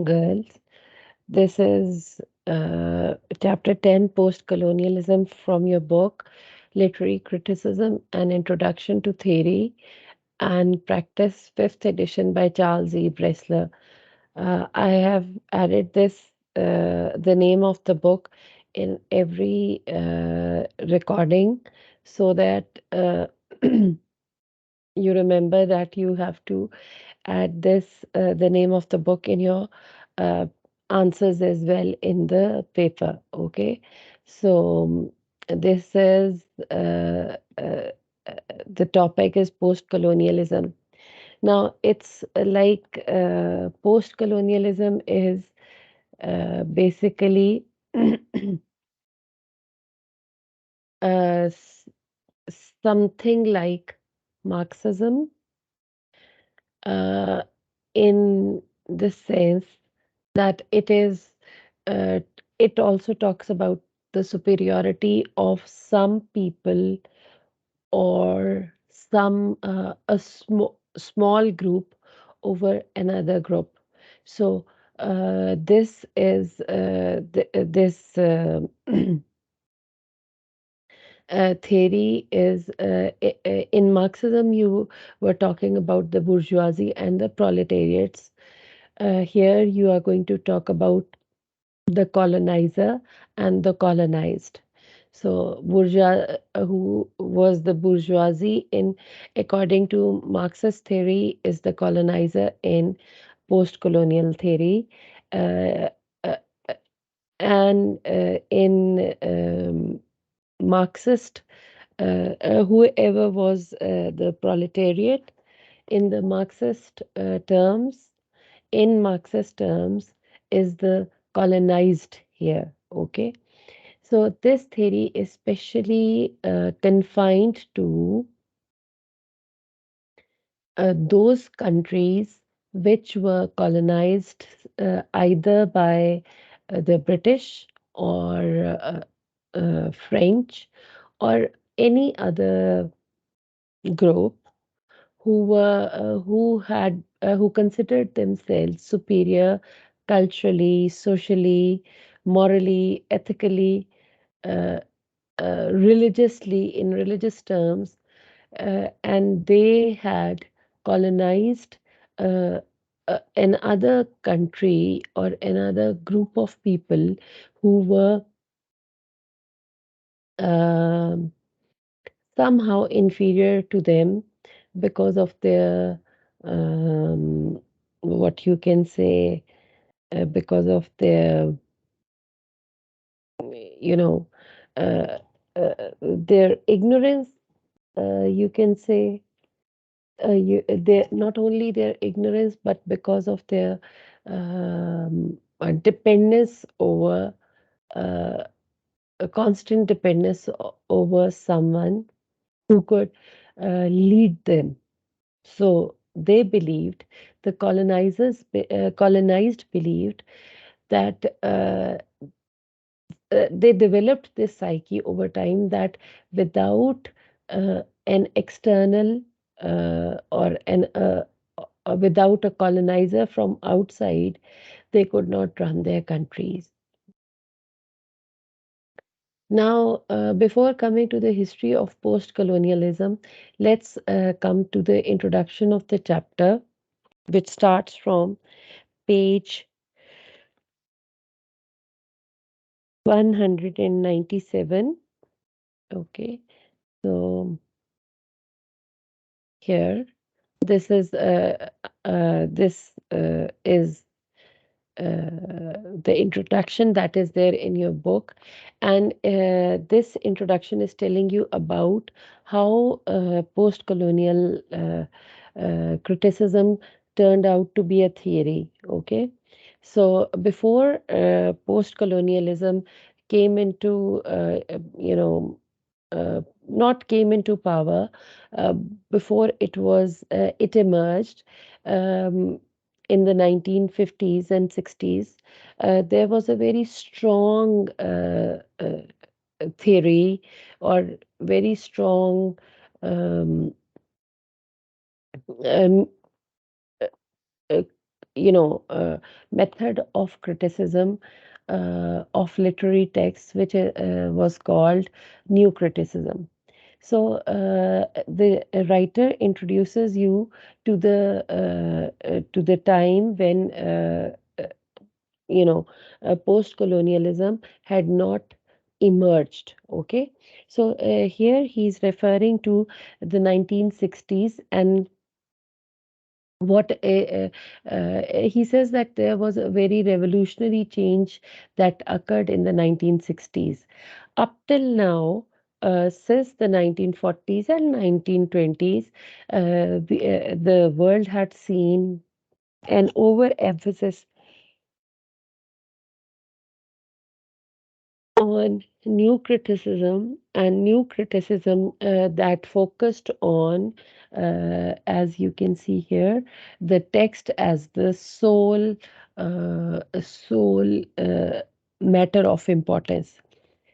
girls. This is chapter 10, Postcolonialism, from your book, Literary Criticism and Introduction to Theory and Practice, 5th edition by Charles E. Bressler. I have added the name of the book in every recording so that you remember that you have to add the name of the book in your uh, answers as well in the paper. Okay, so this is the topic is post-colonialism. Now it's like post-colonialism is basically uh, something like Marxism, uh, in the sense that uh, it also talks about the superiority of some people or small group over another group. So this is this theory is in Marxism. You were talking about the bourgeoisie and the proletariats. Here you are going to talk about the colonizer and the colonized. So bourgeois, who was the bourgeoisie in according to Marxist theory, is the colonizer in post-colonial theory, uh, uh, and in Marxist, whoever was the proletariat in the Marxist terms, in Marxist terms, is the colonized here. Okay, so this theory is specially confined to those countries which were colonized either by the British or French or any other group who considered themselves superior culturally, socially, morally, ethically, uh, religiously, in religious terms, and they had colonized uh, another country or another group of people who were um, somehow inferior to them because of their um, what you can say, because of their, you know, uh, their ignorance, you can say. Their not only their ignorance, but because of their dependence over uh, a constant dependence over someone who could lead them. So they believed, the colonized believed that they developed this psyche over time that without an external or without a colonizer from outside, they could not run their countries. Now, before coming to the history of post colonialism, let's come to the introduction of the chapter, which starts from page 197. Okay, so here, this is the introduction that is there in your book, and this introduction is telling you about how post-colonial criticism turned out to be a theory. Okay, so before post-colonialism came into not came into power, uh, before it emerged in the 1950s and 60s. There was a very strong theory or very strong um, um, uh, uh, method of criticism of literary texts, which was called new criticism. So the writer introduces you to the time when you know post-colonialism had not emerged. Okay, so here he's referring to the 1960s, and what he says that there was a very revolutionary change that occurred in the 1960s. Up till now, since the 1940s and 1920s, the world had seen an overemphasis on new criticism, and new criticism that focused on, as you can see here, the text as the sole matter of importance.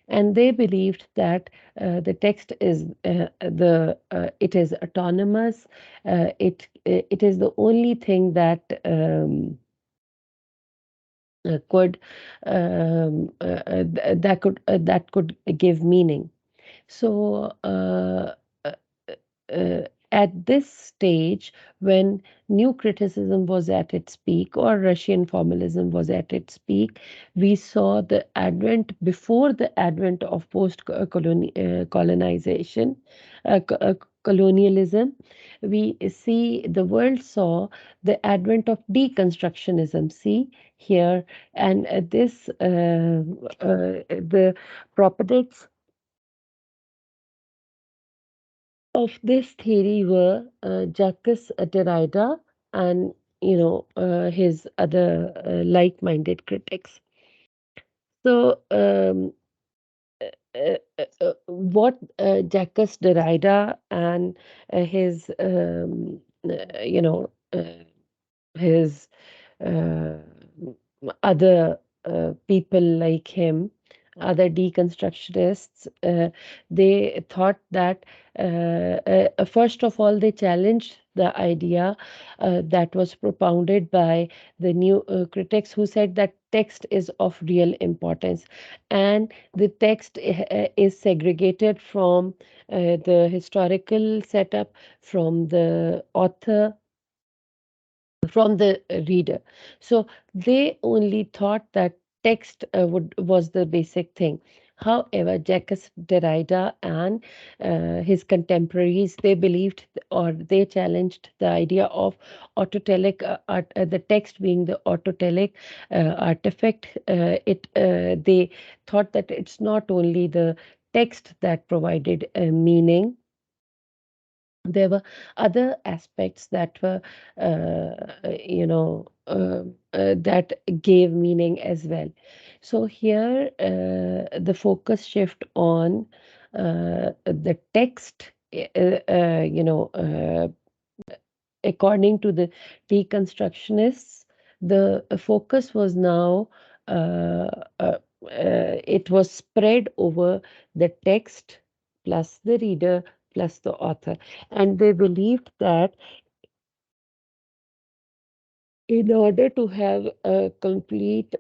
And they believed that the text is the it is autonomous. It is the only thing that could that could give meaning. So uh, at this stage, when new criticism was at its peak, or Russian formalism was at its peak, we saw the advent, before the advent of colonization, colonialism. We see the world saw the advent of deconstructionism. See here, and the proponents of this theory were Jacques Derrida and his other like-minded critics. So what Jacques Derrida and his his uh, other people like him, other deconstructionists, they thought that first of all, they challenged the idea that was propounded by the new critics, who said that text is of real importance, and the text is segregated from the historical setup, from the author, from the reader. So they only thought that text would was the basic thing. However, Jacques Derrida and his contemporaries, they believed, or they challenged the idea of autotelic the text being the autotelic artifact. They thought that it's not only the text that provided meaning, there were other aspects that were that gave meaning as well. So here the focus shift on the text, according to the deconstructionists, the focus was now uh, uh, it was spread over the text plus the reader plus the author. And they believed that in order to have a complete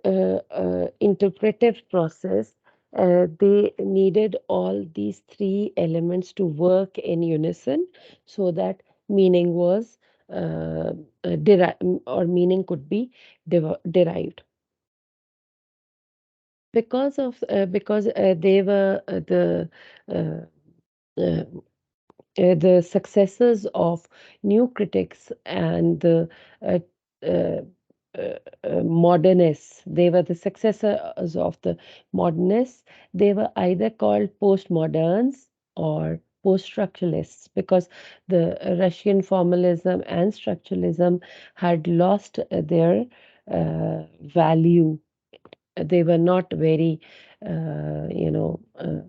interpretive process, they needed all these three elements to work in unison, so that meaning was or meaning could be derived. Because they were uh, the successors of new critics and the uh, uh, modernists. They were the successors of the modernists. They were either called postmoderns or post-structuralists, because the Russian formalism and structuralism had lost their value. They were not very, uh, you know, uh,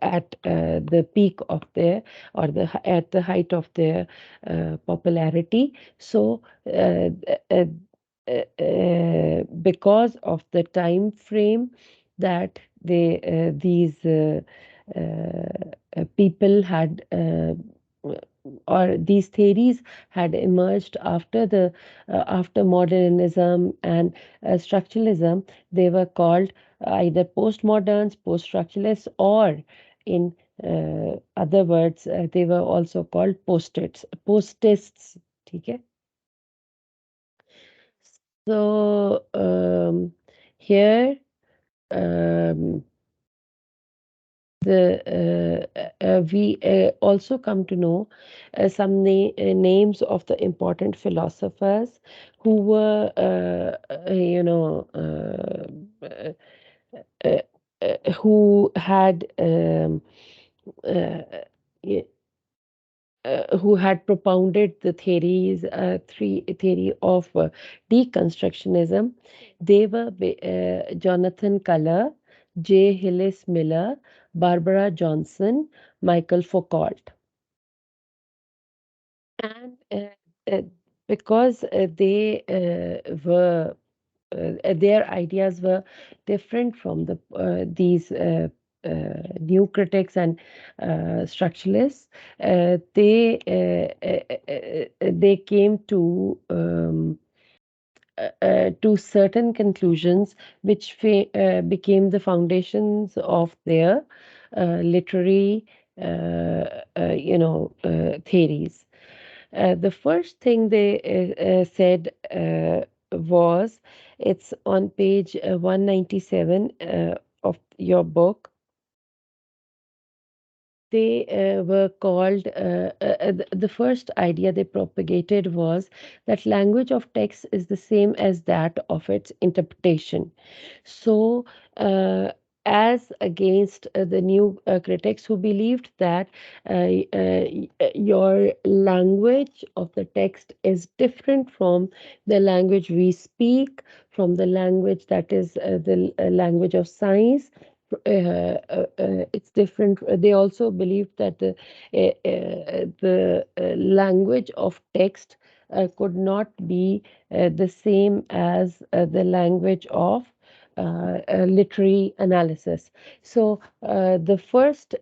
at the peak of their, or at the height of their popularity. So because of the time frame that these people had or these theories had emerged after the after modernism and structuralism. They were called either postmoderns, post-structuralists, or in other words, they were also called postists. Okay? So here um, we also come to know some names of the important philosophers who were, uh, uh, who had uh, y- who had propounded the theory of deconstructionism. They were Jonathan Culler, J. Hillis Miller, Barbara Johnson, Michael Foucault. And uh, because they were their ideas were different from these new critics and structuralists. They came to certain conclusions which became the foundations of their literary theories. The first thing they said was, it's on page 197 of your book. They were called, the first idea they propagated was that language of text is the same as that of its interpretation. So, as against the new critics who believed that your language of the text is different from the language we speak, from the language that is the language of science. It's different. They also believed that the language of text could not be the same as the language of literary analysis. So the first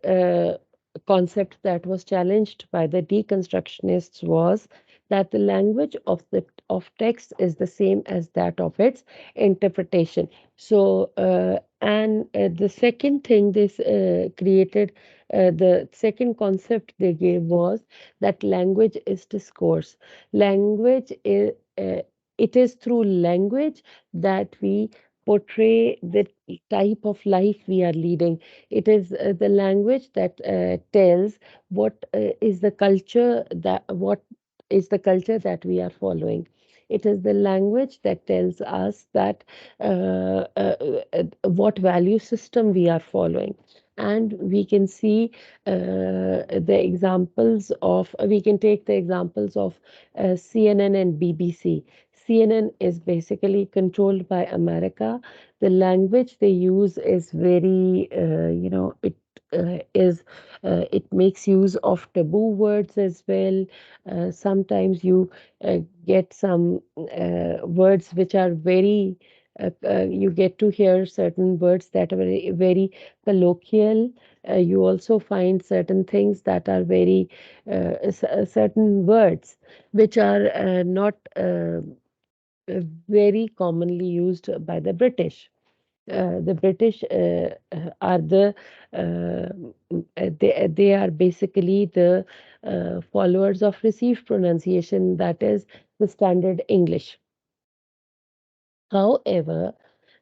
concept that was challenged by the deconstructionists was that the language of text is the same as that of its interpretation. So and the second thing this created, the second concept they gave was that language is discourse. Language is, it is through language that we portray the type of life we are leading. It is the language that tells what is the culture that we are following. It is the language that tells us that what value system we are following. And we can see we can take the examples of CNN and BBC. CNN is basically controlled by America. The language they use is very, it makes use of taboo words as well. Sometimes you get some words which are very, you get to hear certain words that are very, very colloquial. You also find certain things that are very, certain words which are not very commonly used by the British. The British are they are basically the followers of received pronunciation, that is the standard English. However,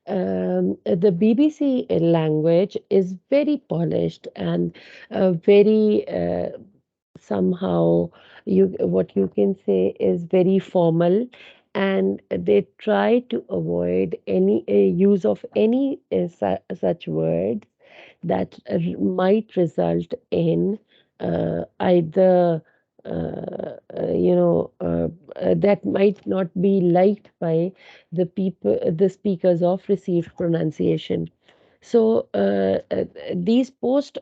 the BBC language is very polished and very somehow, you what you can say is very formal, and they try to avoid any use of any such words that might result in either that might not be liked by the speakers of received pronunciation. So these post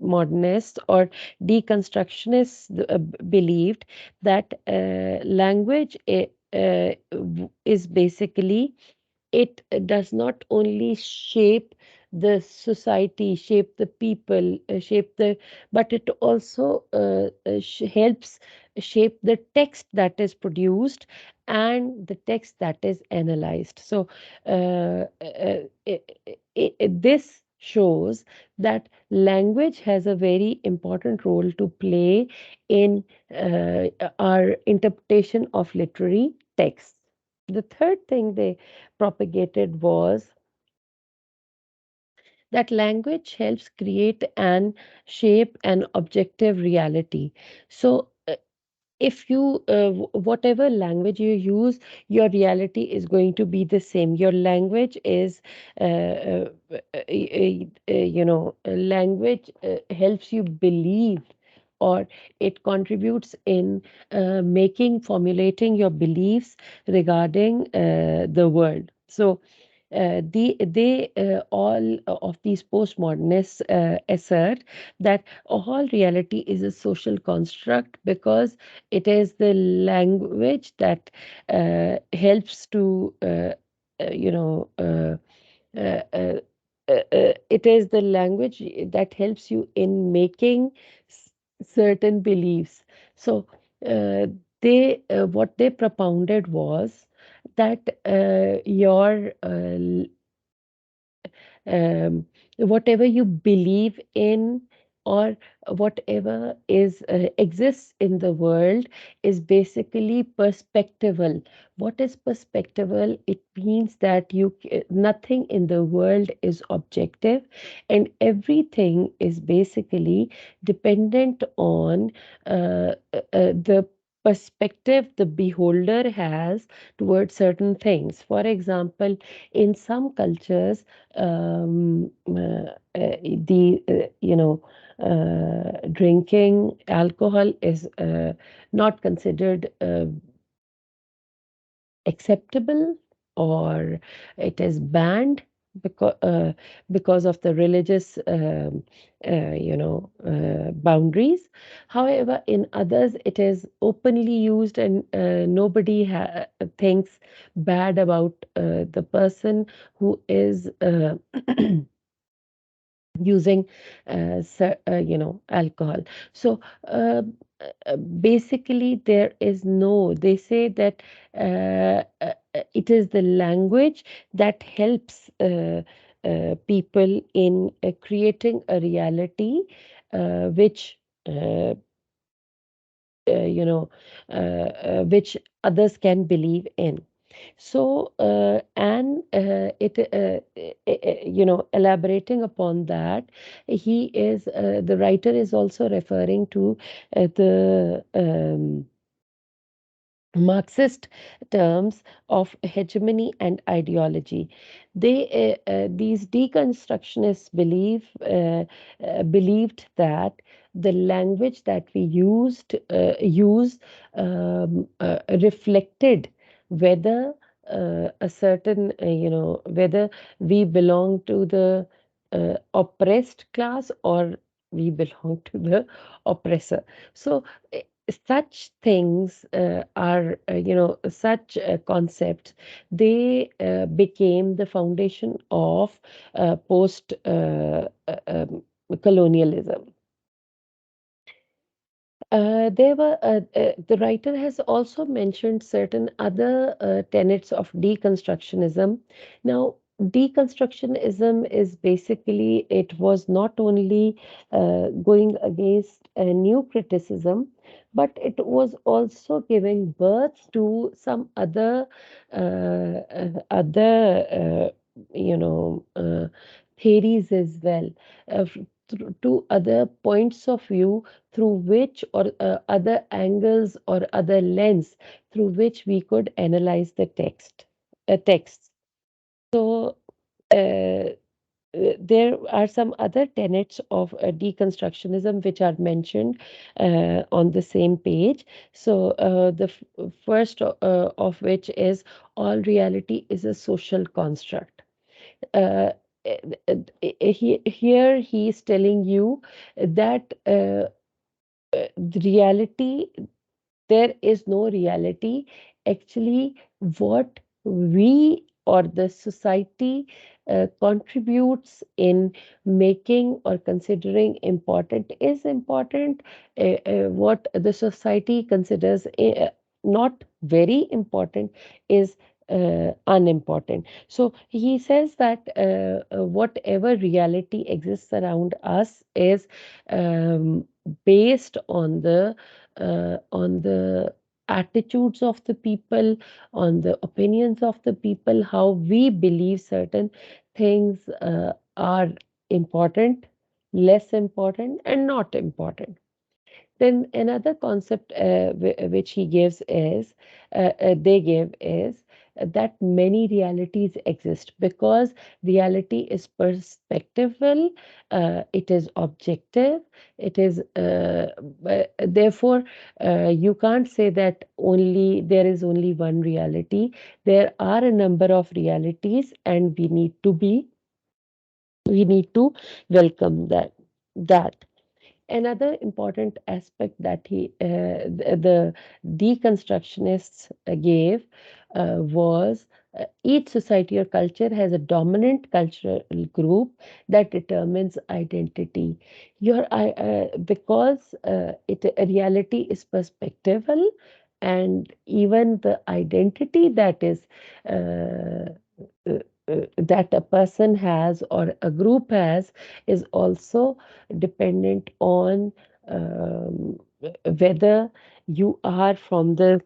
modernists or deconstructionists believed that language is basically, it does not only shape the society, shape the people, shape the, but it also helps shape the text that is produced and the text that is analyzed. So this shows that language has a very important role to play in uh, our interpretation of literary texts. The third thing they propagated was that language helps create and shape an objective reality. So, if you whatever language you use, your reality is going to be the same. Your language is language helps you believe, or it contributes in making formulating your beliefs regarding the world. So they all of these postmodernists assert that all reality is a social construct because it is the language that helps to you know it is the language that helps you in making certain beliefs. So uh, they what they propounded was that your um, whatever you believe in, or whatever is exists in the world, is basically perspectival. What is perspectival? It means that nothing in the world is objective, and everything is basically dependent on the perspective the beholder has towards certain things. For example, in some cultures, the drinking alcohol is not considered acceptable, or it is banned because of the religious boundaries. However, in others it is openly used, and nobody thinks bad about the person who is using alcohol. So basically there is no, they say that it is the language that helps people in creating a reality which uh, which others can believe in. So, and elaborating upon that, the writer is also referring to the Marxist terms of hegemony and ideology. These deconstructionists believed that the language that we use reflected whether a certain, whether we belong to the oppressed class or we belong to the oppressor. So such things are such concepts, they became the foundation of post colonialism. The writer has also mentioned certain other tenets of deconstructionism. Now, deconstructionism is basically, it was not only going against a new criticism, but it was also giving birth to some other theories as well, to other points of view through which, or other angles or other lens through which we could analyze the text. So there are some other tenets of deconstructionism which are mentioned on the same page. So the first of which is all reality is a social construct. uh, Here he is telling you that the reality, there is no reality. Actually, what we or the society contributes in making or considering important is important, what the society considers not very important is unimportant. So he says that whatever reality exists around us is um, based on the attitudes of the people, on the opinions of the people, how we believe certain things are important, less important, and not important. Then another concept which he gives is, they give is that many realities exist because reality is perspectival, it is objective, it is therefore you can't say that only there is only one reality. There are a number of realities, and we need to welcome that. Another important aspect that the deconstructionists gave was each society or culture has a dominant cultural group that determines identity. Because a reality is perspectival, and even the identity uh, that a person has or a group has is also dependent on whether you are from the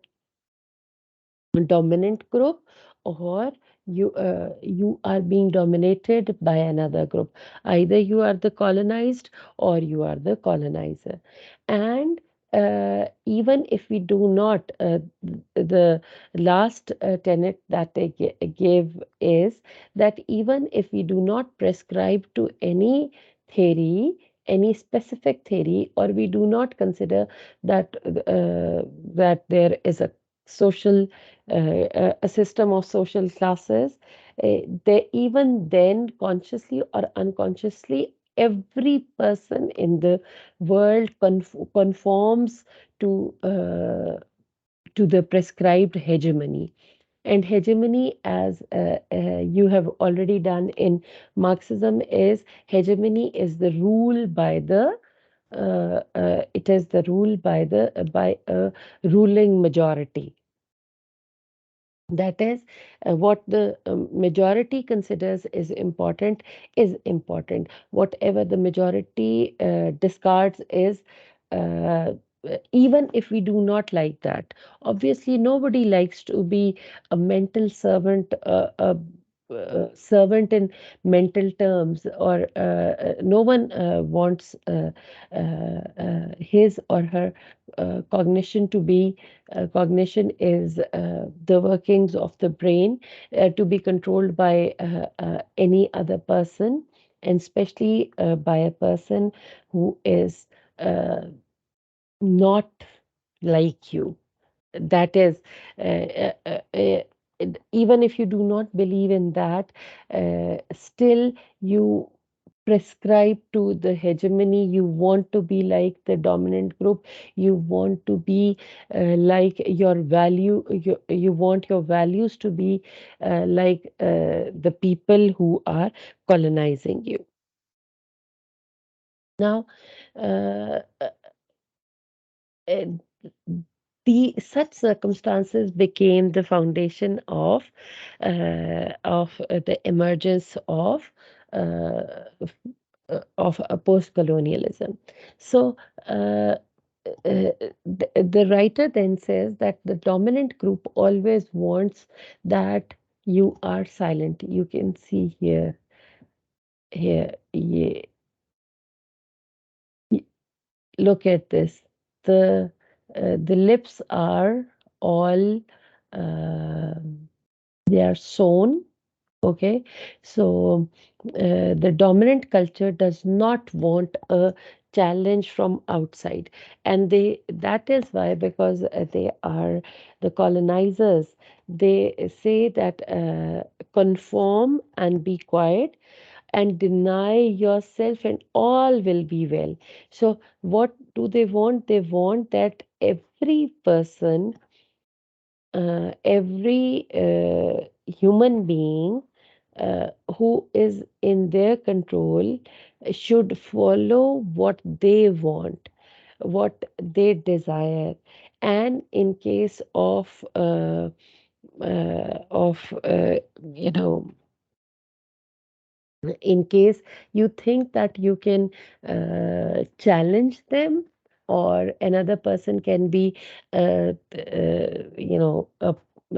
dominant group, or you are being dominated by another group. Either you are the colonized or you are the colonizer. And even if we do not, the last tenet that they give is that even if we do not prescribe to any theory, any specific theory, or we do not consider that that there is a social a system of social classes, they even then, consciously or unconsciously, every person in the world conforms to uh, to the prescribed hegemony. And hegemony, as you have already done in Marxism, is hegemony is the rule by the it is the rule by a ruling majority. That is, what the majority considers is important. Whatever the majority discards is, uh, even if we do not like that. Obviously, nobody likes to be a mental servant, a servant in mental terms, or no one wants his or her cognition to be cognition is the workings of the brain to be controlled by any other person, and especially by a person who is uh, not like you. That is, even if you do not believe in that, still you prescribe to the hegemony. You want to be like the dominant group. You want to be like your value. You want your values to be like the people who are colonizing you. Now, uh, uh, the such circumstances became the foundation of the emergence of post-colonialism. So the writer then says that the dominant group always wants that you are silent. You can see here, yeah, look at this. The lips are all they are sewn. Okay, so the dominant culture does not want a challenge from outside, and they that is why, because they are the colonizers, they say that conform and be quiet and deny yourself and all will be well. So what do they want? They want that every person, every human being who is in their control should follow what they want, what they desire. And in case of you know in case you think that you can challenge them, or another person can be a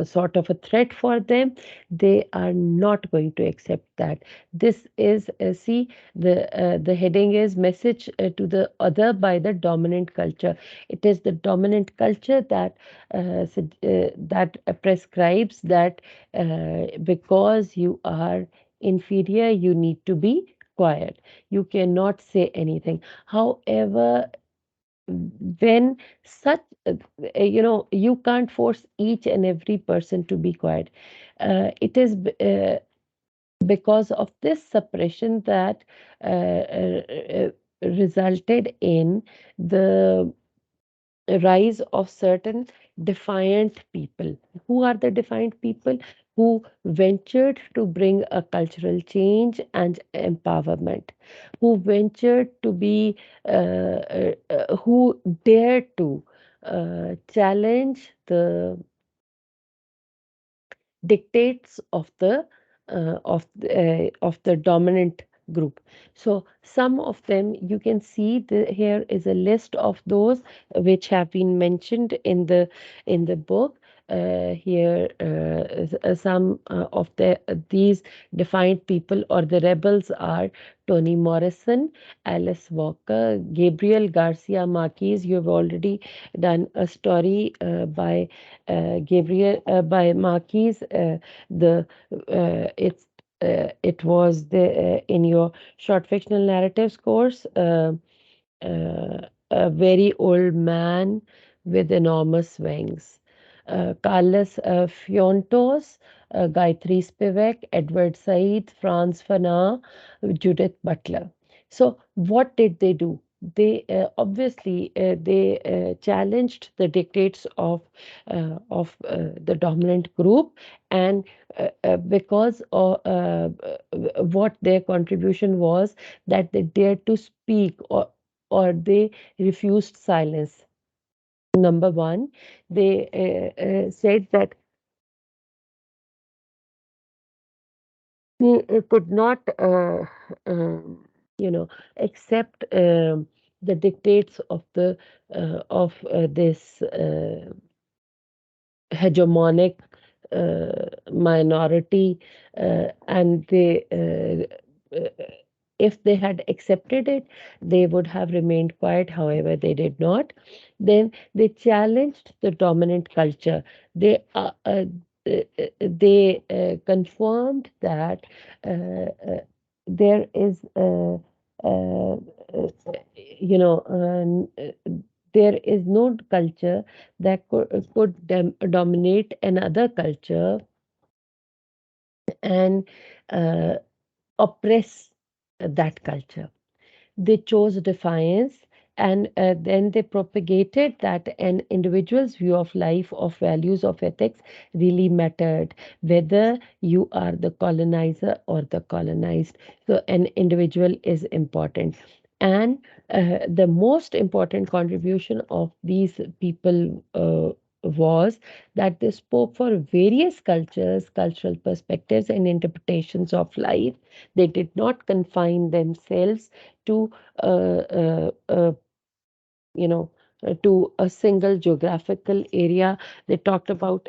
sort of a threat for them, they are not going to accept that. This is see, the heading is message to the other by the dominant culture. It is the dominant culture that prescribes that because you are inferior, you need to be quiet. You cannot say anything. However, when such, you can't force each and every person to be quiet. It is because of this suppression that resulted in the rise of certain defiant people. Who are the defiant people? Who ventured to bring a cultural change and empowerment, who ventured to be, who dared to challenge the dictates of the dominant group. So some of them you can see, here is a list of those which have been mentioned in the book. Here some of these defined people or the rebels are Toni Morrison, Alice Walker, Gabriel Garcia Marquez. You have already done a story by Marquis. The it was in your short fictional narratives course. A very old man with enormous wings. Carlos Fiontos, Gayatri Spivak, Edward Said, Franz Fanon, Judith Butler. So, what did they do? They obviously they challenged the dictates of the dominant group, and because of what their contribution was, that they dared to speak, or they refused silence. Number one, they said that they could not, you know, accept the dictates of this hegemonic minority, and uh, if they had accepted it, they would have remained quiet. However, they did not. Then they challenged the dominant culture. They confirmed that there is uh, uh, you know there is no culture that could dominate another culture and uh, oppress that culture. They chose defiance, and then they propagated that an individual's view of life, of values, of ethics really mattered, whether you are the colonizer or the colonized. So, an individual is important. And the most important contribution of these people was that they spoke for various cultures, cultural perspectives, and interpretations of life. They did not confine themselves to uh, uh, uh, you know to a single geographical area. They talked about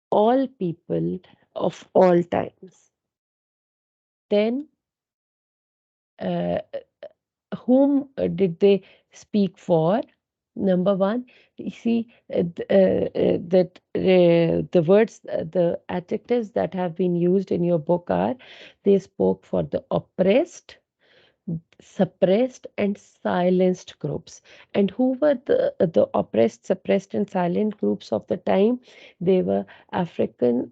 all people of all times. Then uh, whom did they speak for? Number one, you see that the words, the adjectives that have been used in your book are, they spoke for the oppressed, suppressed, and silenced groups. And who were the oppressed, suppressed, and silent groups of the time? They were Africans,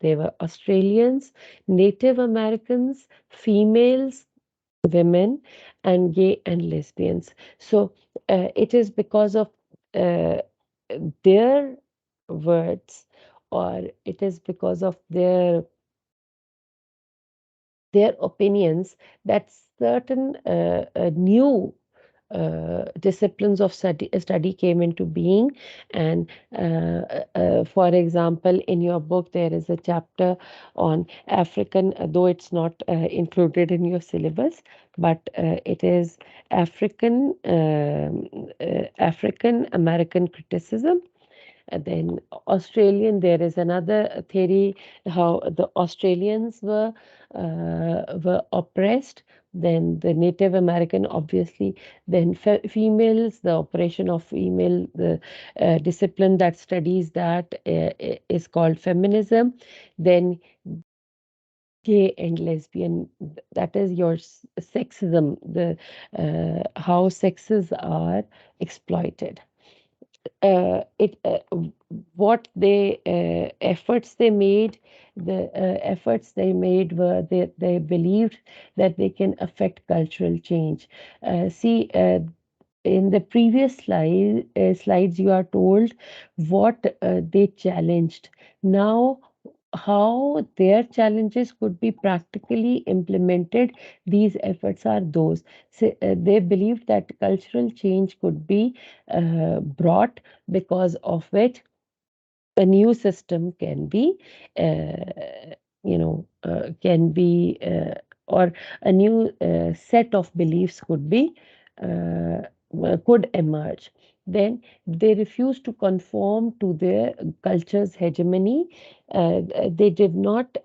they were Australians, Native Americans, females, women, and gay and lesbians. So it is because of uh, their words, or it is because of their their opinions that certain new disciplines of study came into being. And for example, in your book, there is a chapter on African, though it's not included in your syllabus, but it is African American criticism. And then Australian, there is another theory how the Australians were oppressed. Then the Native American, obviously. Then females, the operation of female, the discipline that studies that is called feminism. Then gay and lesbian, that is your sexism, the how sexes are exploited. It what they efforts they made the efforts they made were they believed that they can affect cultural change. See, in the previous slides you are told what they challenged. Now, how their challenges could be practically implemented, these efforts are those. So, they believed that cultural change could be brought, because of which a new system can be can be or a new set of beliefs could be uh, could emerge. Then they refused to conform to their culture's hegemony. They did not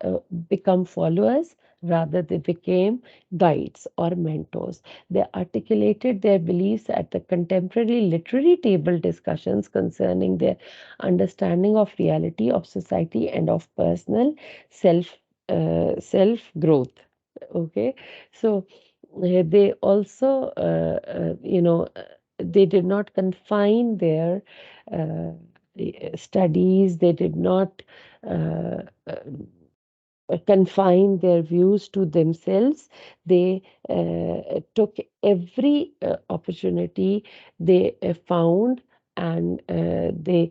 become followers, rather they became guides or mentors. They articulated their beliefs at the contemporary literary table discussions concerning their understanding of reality, of society, and of personal self self growth. Okay, so they also they did not confine their uh, studies. They did not uh, confine their views to themselves. They took every opportunity they found, and they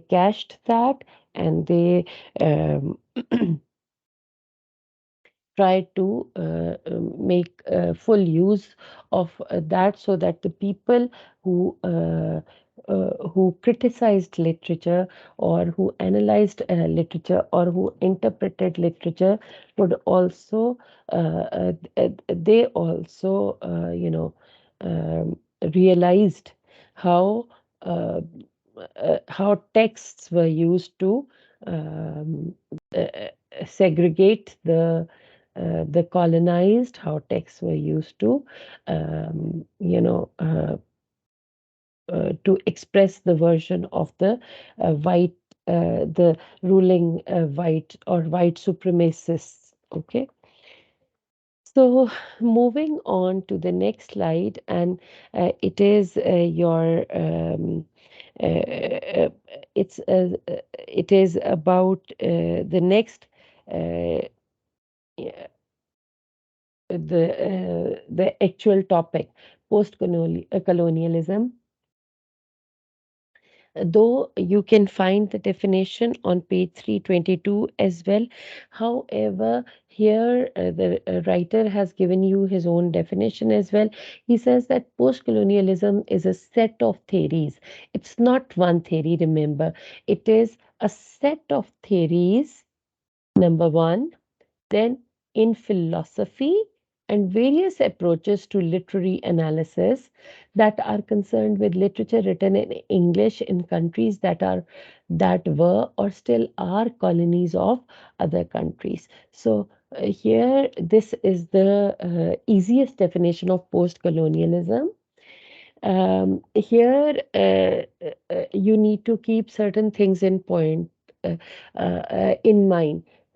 cashed that, and they um, try to make full use of that, so that the people who who criticized literature, or who analyzed literature, or who interpreted literature would also they also realized how uh, how texts were used to um, segregate the colonized, how texts were used to, um, you know, uh, to express the version of the white, the ruling white or white supremacists. Okay. So, moving on to the next slide, and it is your uh, uh, it's it is about the next uh, the actual topic, colonialism. Though you can find the definition on page 322 as well. However, here the writer has given you his own definition as well. He says that post-colonialism is a set of theories. It's not one theory, remember. It is a set of theories, number one. Then, in philosophy and various approaches to literary analysis that are concerned with literature written in English in countries that were or still are colonies of other countries. So here, this is the easiest definition of post-colonialism. Here, you need to keep certain things in mind.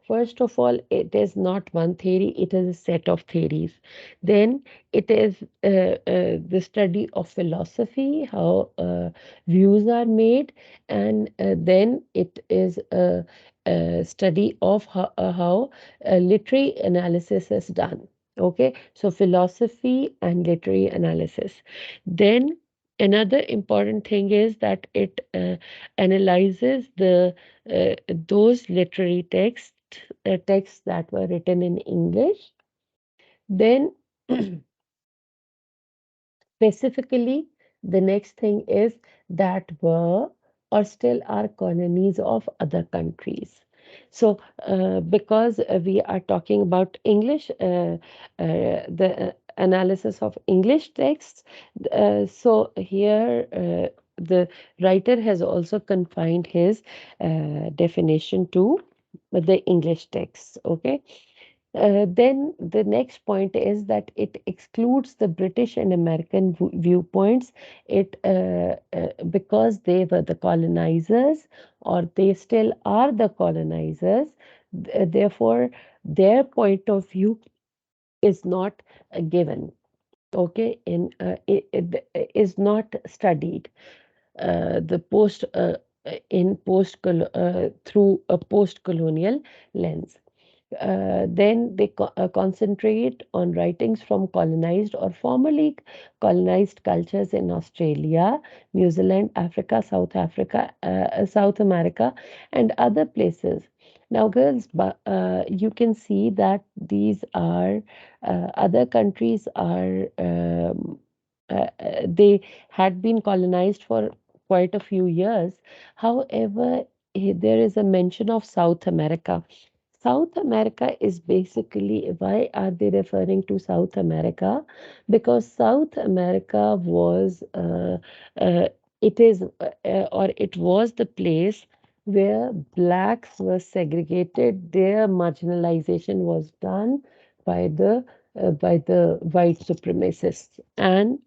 First of all, it is not one theory, it is a set of theories. Then it is the study of philosophy, how views are made, and then it is a study of how literary analysis is done. Okay, so philosophy and literary analysis. Then another important thing is that it analyzes the those literary texts texts that were written in English. Then specifically, the next thing is that were or still are colonies of other countries. So, because we are talking about English, the analysis of English texts, so here the writer has also confined his definition to the English texts. Okay, then the next point is that it excludes the British and American viewpoints. It because they were the colonizers, or they still are the colonizers. Therefore, their point of view is not given. Okay, it is not studied. The post in post through a post-colonial lens. Then they concentrate on writings from colonized or formerly colonized cultures in Australia, New Zealand, Africa, South America, and other places. Now, girls, you can see that these are other countries are they had been colonized for quite a few years. However, there is a mention of South America. South America is basically, why are they referring to South America? Because South America was, uh, it is, or it was the place where blacks were segregated. Their marginalization was done by the white supremacists, and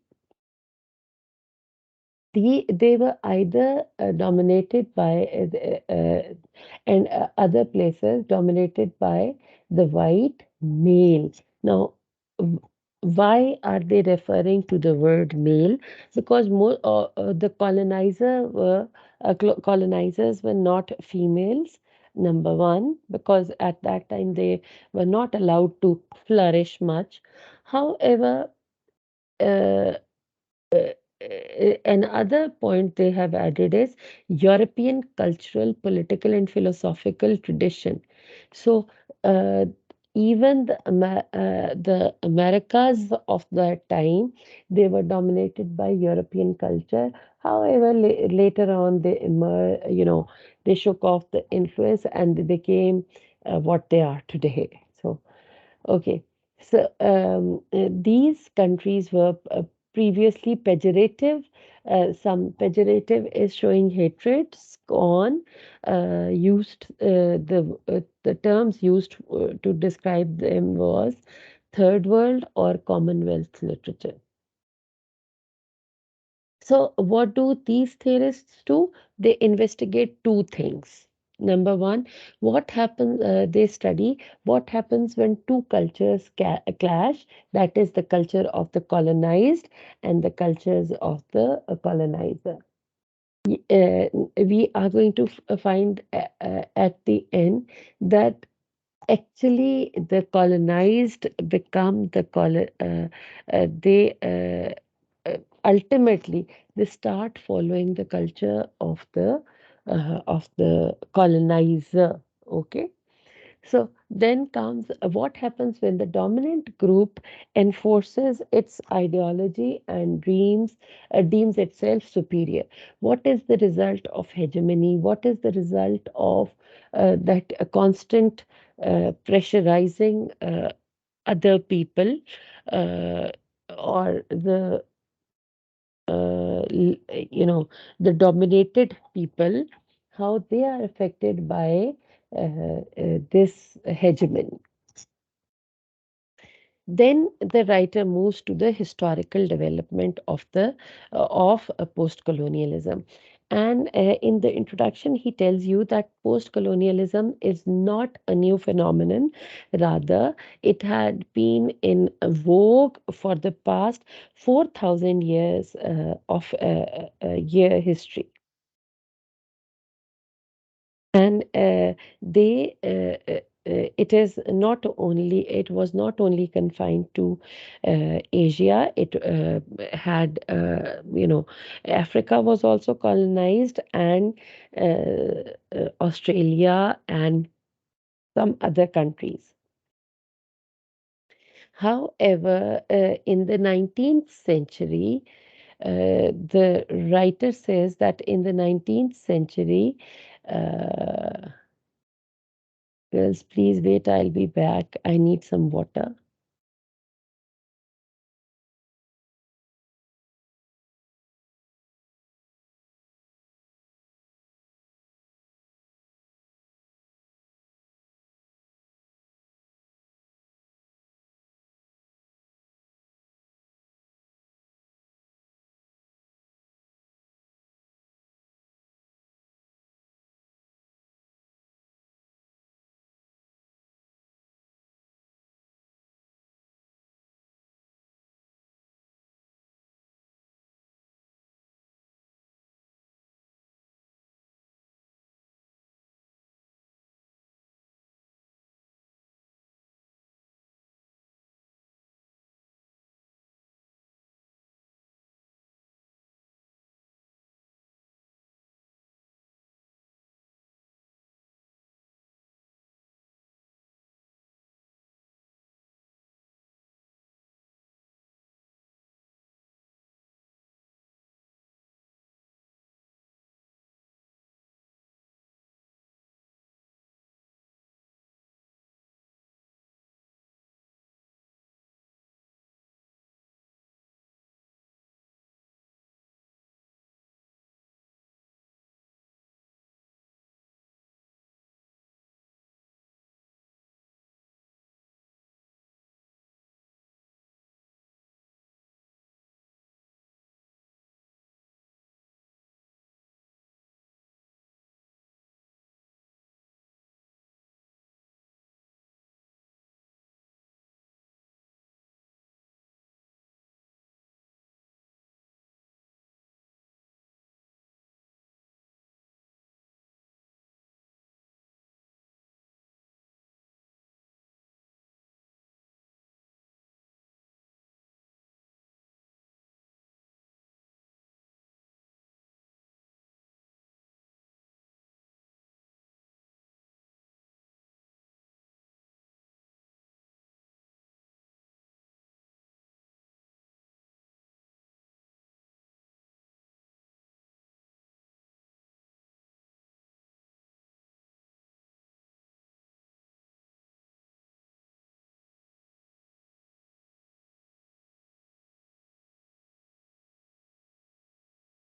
they were either dominated by and other places dominated by the white male. Now, w- why are they referring to the word male? Because the colonizers were not females. Number one, because at that time they were not allowed to flourish much. However, uh, uh, another point they have added is European cultural, political, and philosophical tradition. So, uh, even the Americas of that time, they were dominated by European culture. However, later on, they shook off the influence and they became what they are today. So, okay. So these countries were previously pejorative. Some pejorative is showing hatred, scorn, the terms used to describe them was third world or Commonwealth literature. So, what do these theorists do? They investigate two things. Number one, what happens, they study what happens when two cultures clash, that is, the culture of the colonized and the cultures of the colonizer. We are going to find at the end that actually the colonized become they ultimately they start following the culture of the colonizer. Okay, so then comes what happens when the dominant group enforces its ideology and deems itself superior. What is the result of hegemony? What is the result of that constant pressurizing other people, uh, or you know, the dominated people, how they are affected by this hegemony. Then the writer moves to the historical development of post-colonialism. And in the introduction, he tells you that post-colonialism is not a new phenomenon. Rather, it had been in vogue for the past 4,000 years of year history. And it was not only confined to Asia. It had Africa was also colonized, and Australia and some other countries. However, in the 19th century, the writer says that in the 19th century, uh, girls, please wait, I'll be back. I need some water.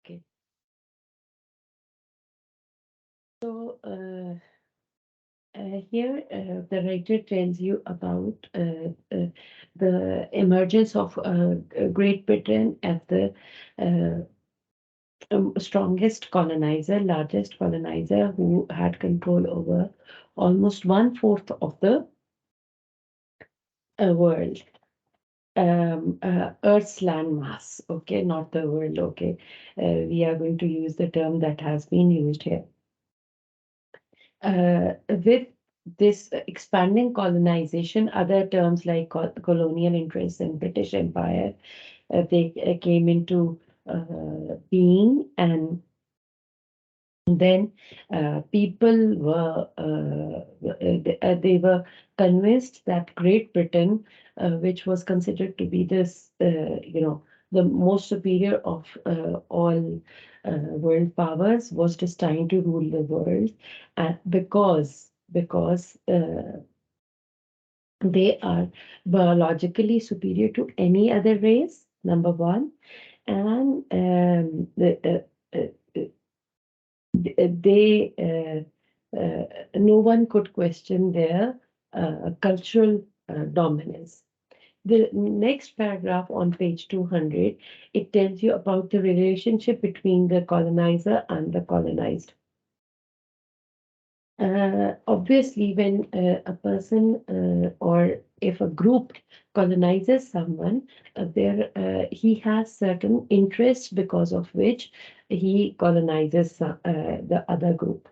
Okay. So, here, the writer tells you about the emergence of Great Britain as the strongest colonizer, largest colonizer, who had control over almost one fourth of the world. Earth's land mass, okay, not the world, okay. We are going to use the term that has been used here. With this expanding colonization, other terms like colonial interests and British Empire, they came into being, and then people were they were convinced that Great Britain, which was considered to be this, the most superior of all world powers, was destined to rule the world, because they are biologically superior to any other race. Number one, and no one could question their cultural dominance. The next paragraph on page 200, it tells you about the relationship between the colonizer and the colonized. Obviously, when a person or if a group colonizes someone, he has certain interests because of which he colonizes the other group.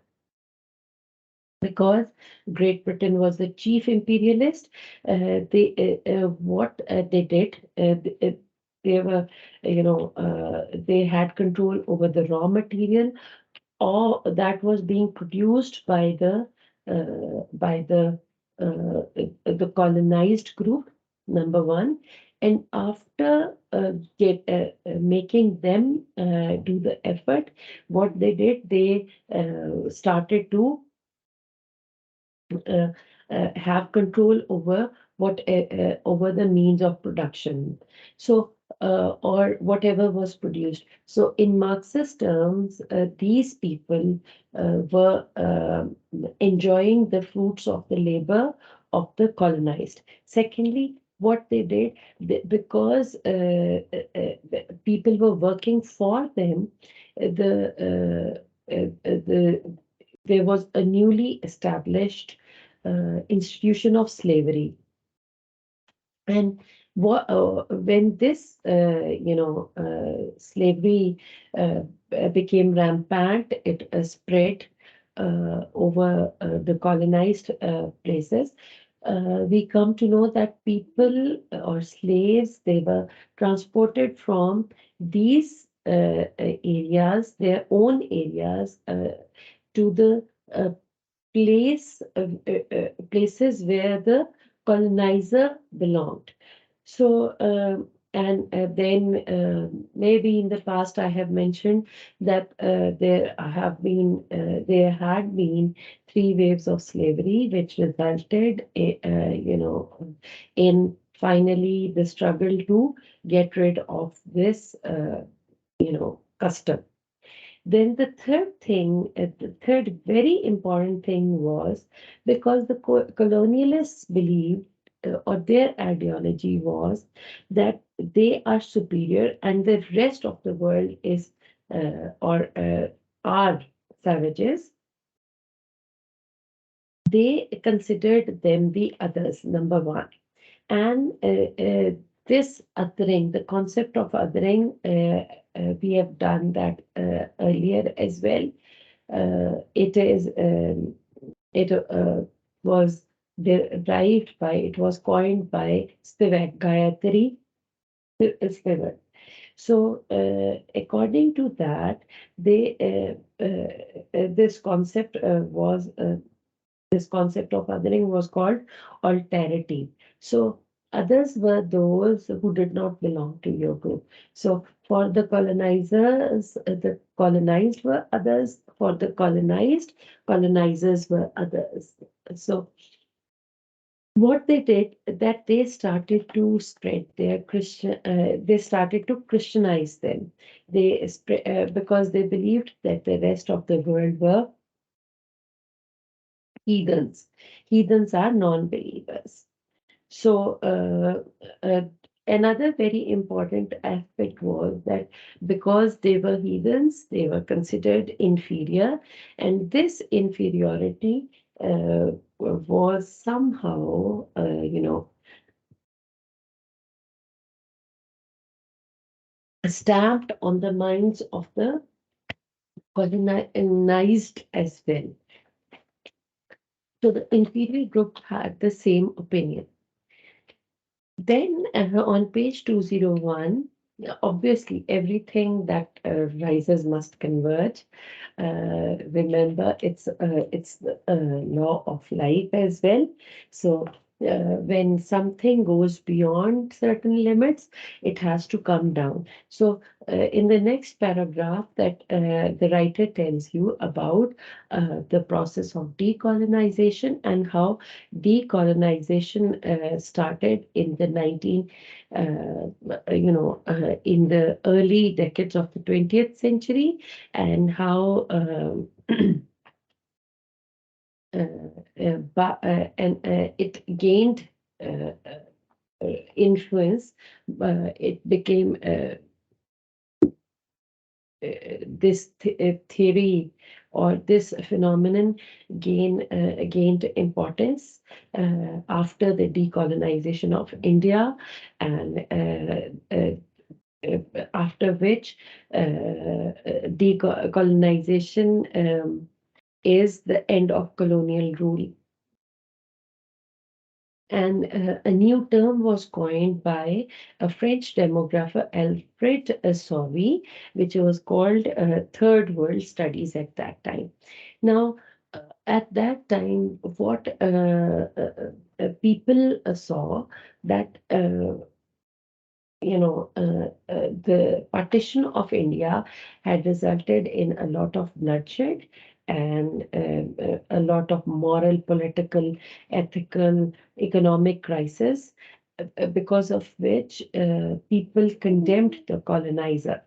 Because Great Britain was the chief imperialist, what they did, they were, they had control over the raw material, or that was being produced by the by the colonized group, number one. And after making them do the effort, what they did, they started to uh, have control over over the means of production, so or whatever was produced. So in Marxist terms, these people were enjoying the fruits of the labor of the colonized. Secondly, what they did, because people were working for them, the there was a newly established institution of slavery. And when this, slavery became rampant, it spread over the colonized places. We come to know that people or slaves, they were transported from these areas, their own areas, to the places where the colonizer belonged. So, and then maybe in the past I have mentioned that there had been three waves of slavery, which resulted, in finally the struggle to get rid of this, custom. Then the third very important thing was, because the colonialists believed, or their ideology was, that they are superior and the rest of the world is, or are savages. They considered them the others, number one. And this othering, the concept of othering, we have done that earlier as well. It is it was derived by, it was coined by Spivak, Gayatri Spivak. So according to that, they this concept was this concept of othering was called alterity. So others were those who did not belong to your group. So for the colonizers, the colonized were others. For the colonized, colonizers were others. So what they did, that they started to spread their Christian, they started to Christianize them. They spread, because they believed that the rest of the world were heathens. Heathens are non-believers. So, another very important aspect was that because they were heathens, they were considered inferior, and this inferiority was somehow, stamped on the minds of the colonized as well. So the inferior group had the same opinion. Then on page 201, obviously everything that rises must converge. Remember, it's the law of life as well. So when something goes beyond certain limits, it has to come down. So in the next paragraph, that the writer tells you about the process of decolonization and how decolonization started in the in the early decades of the 20th century, and how it gained influence. It became this theory, or this phenomenon gained importance after the decolonization of India, and after which decolonization is the end of colonial rule. And a new term was coined by a French demographer, Alfred Sauvy, which was called Third World Studies at that time. Now, at that time, what people saw that the partition of India had resulted in a lot of bloodshed and a lot of moral, political, ethical, economic crisis, because of which people condemned the colonizer.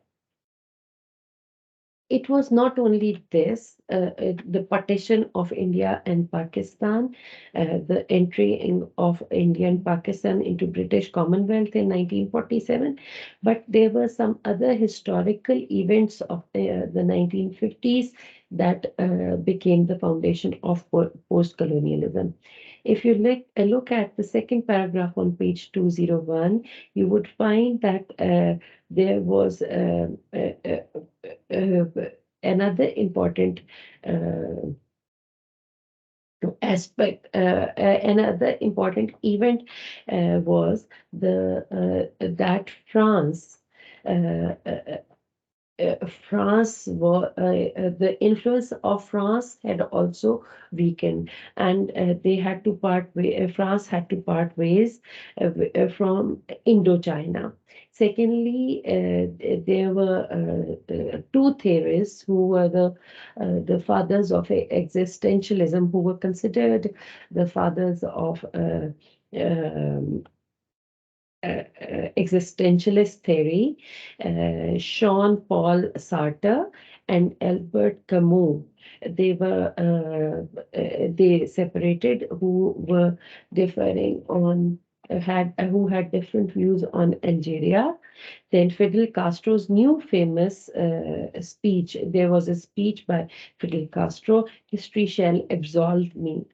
It was not only this, the partition of India and Pakistan, the entry of India and Pakistan into British Commonwealth in 1947, but there were some other historical events of the 1950s that became the foundation of post-colonialism. If you look at the second paragraph on page 201, you would find that there was uh, another important uh, another important event was the that France the influence of France had also weakened, and they had to France had to part ways from Indochina. Secondly, there were two theorists who were the fathers of existentialism, who were considered the fathers of existentialist theory, Jean-Paul Sartre and Albert Camus. They separated, who were differing on had who had different views on Algeria. Then Fidel Castro's new famous speech. There was a speech by Fidel Castro, "History shall absolve me."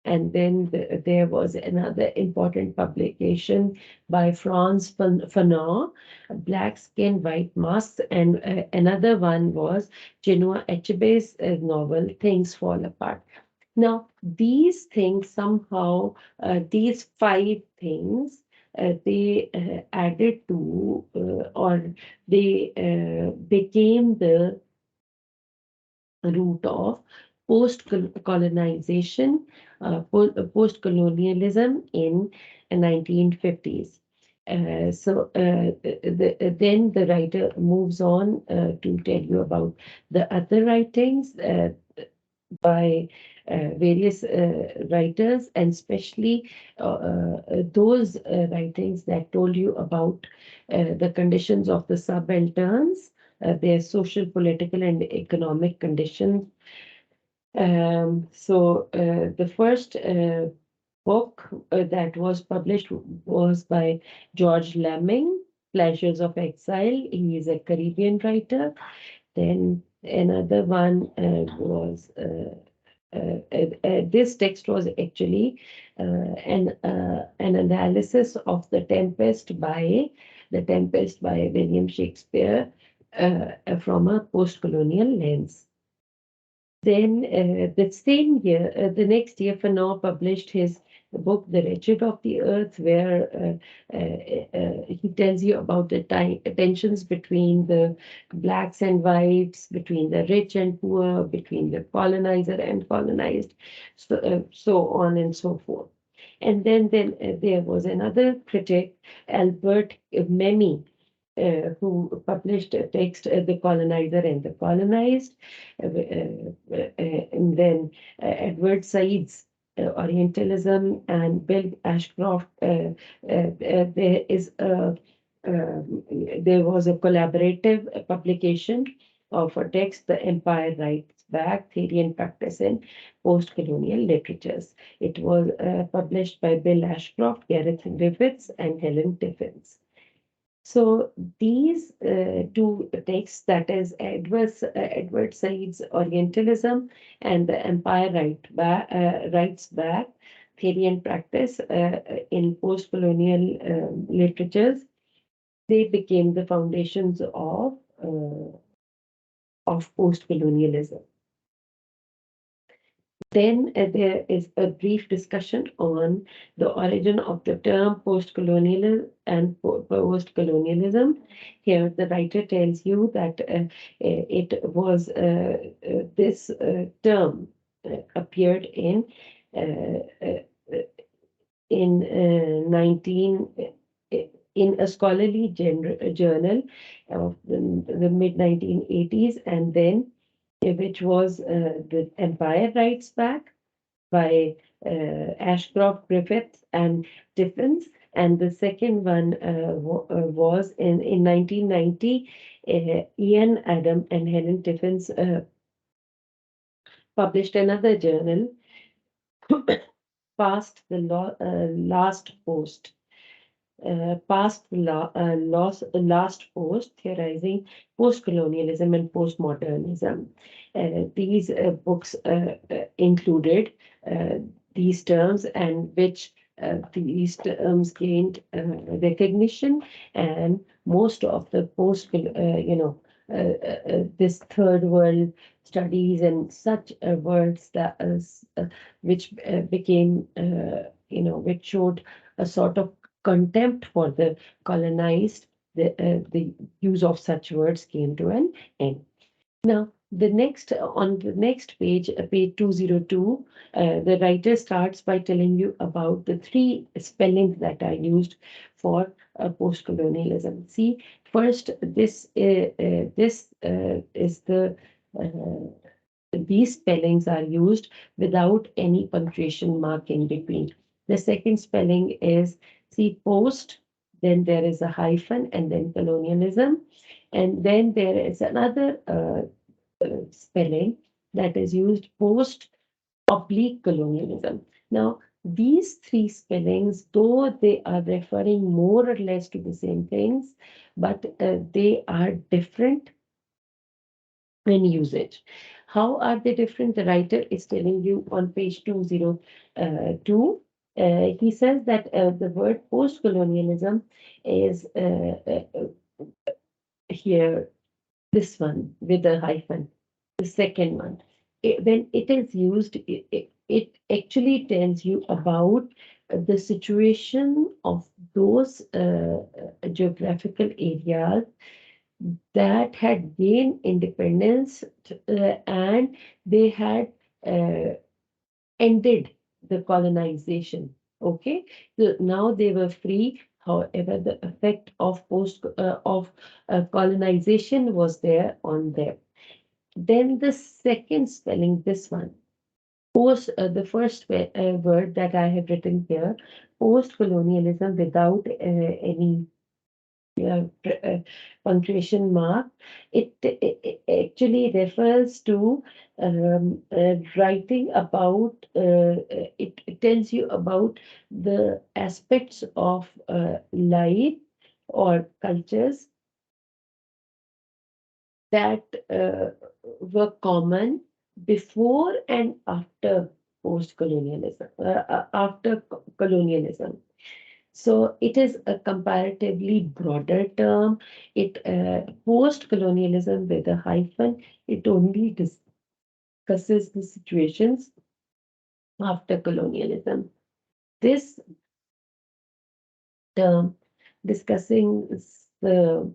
And then there was another important publication by Franz Fanon, Black Skin, White Masks, and another one was Chinua Achebe's novel, Things Fall Apart. Now, these things somehow, these five things, they added to, or they became the root of post-colonization, post-colonialism in 1950s. Then the writer moves on to tell you about the other writings by various writers, and especially those writings that told you about the conditions of the subalterns, their social, political, and economic conditions. The first book that was published was by George Lamming, Pleasures of Exile. He is a Caribbean writer. Then another one was this text was actually an analysis of the Tempest by William Shakespeare from a post-colonial lens. Then the same year, the next year, Fanon published his book, The Wretched of the Earth, where he tells you about the tensions between the blacks and whites, between the rich and poor, between the colonizer and colonized, so on and so forth. And then there was another critic, Albert Memmi, who published a text, The Colonizer and the Colonized. And then Edward Said's Orientalism, and Bill Ashcroft. There was a collaborative publication of a text, The Empire Writes Back, Theory and Practice in Post-Colonial Literatures. It was published by Bill Ashcroft, Gareth Griffiths, and Helen Tiffins. So these two texts, that is Edward Said's Orientalism and The Empire Writes Back, Theory and Practice in Post-Colonial Literatures, they became the foundations of post-colonialism. Then there is a brief discussion on the origin of the term post-colonial and post-colonialism. Here, the writer tells you that it was this term, a appeared uh, uh, in 19 in a scholarly journal of the mid 1980s, and then which was the Empire Writes Back by Ashcroft, Griffiths, and Tiffins. And the second one was in 1990. Ian Adam and Helen Tiffins published another journal, Past the Last Post. Last post, theorizing post-colonialism and postmodernism. These books included uh, these terms, and which these terms gained recognition, and most of the this third world studies and such words that which became which showed a sort of contempt for the colonized, the use of such words came to an end. Now, on the next page, page 202, the writer starts by telling you about the three spellings that are used for post-colonialism. See, first, this is these spellings are used without any punctuation mark in between. The second spelling is, see, post, then there is a hyphen, and then colonialism. And then there is another spelling that is used, post oblique colonialism. Now, these three spellings, though they are referring more or less to the same things, but they are different in usage. How are they different? The writer is telling you on page 202. He says that the word post colonialism is here, this one with a hyphen, the second one. When it is used, it actually tells you about the situation of those geographical areas that had gained independence, and they had uh, ended the colonization. Okay, so now they were free. However, the effect of post of colonization was there on them. Then the second spelling, this one, the first word that I have written here, post colonialism without any punctuation mark. It actually refers to writing about, it tells you about the aspects of life or cultures that were common before and after post-colonialism, after colonialism. So it is a comparatively broader term. It post-colonialism with a hyphen. It only discusses the situations after colonialism. This term discussing the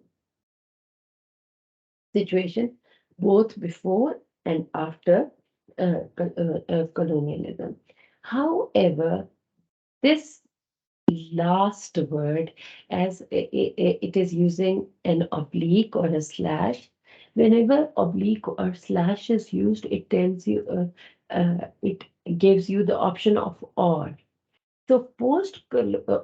situation both before and after colonialism. However, this last word, as it is using an oblique or a slash. Whenever oblique or slash is used, it tells you, it gives you the option of or. So post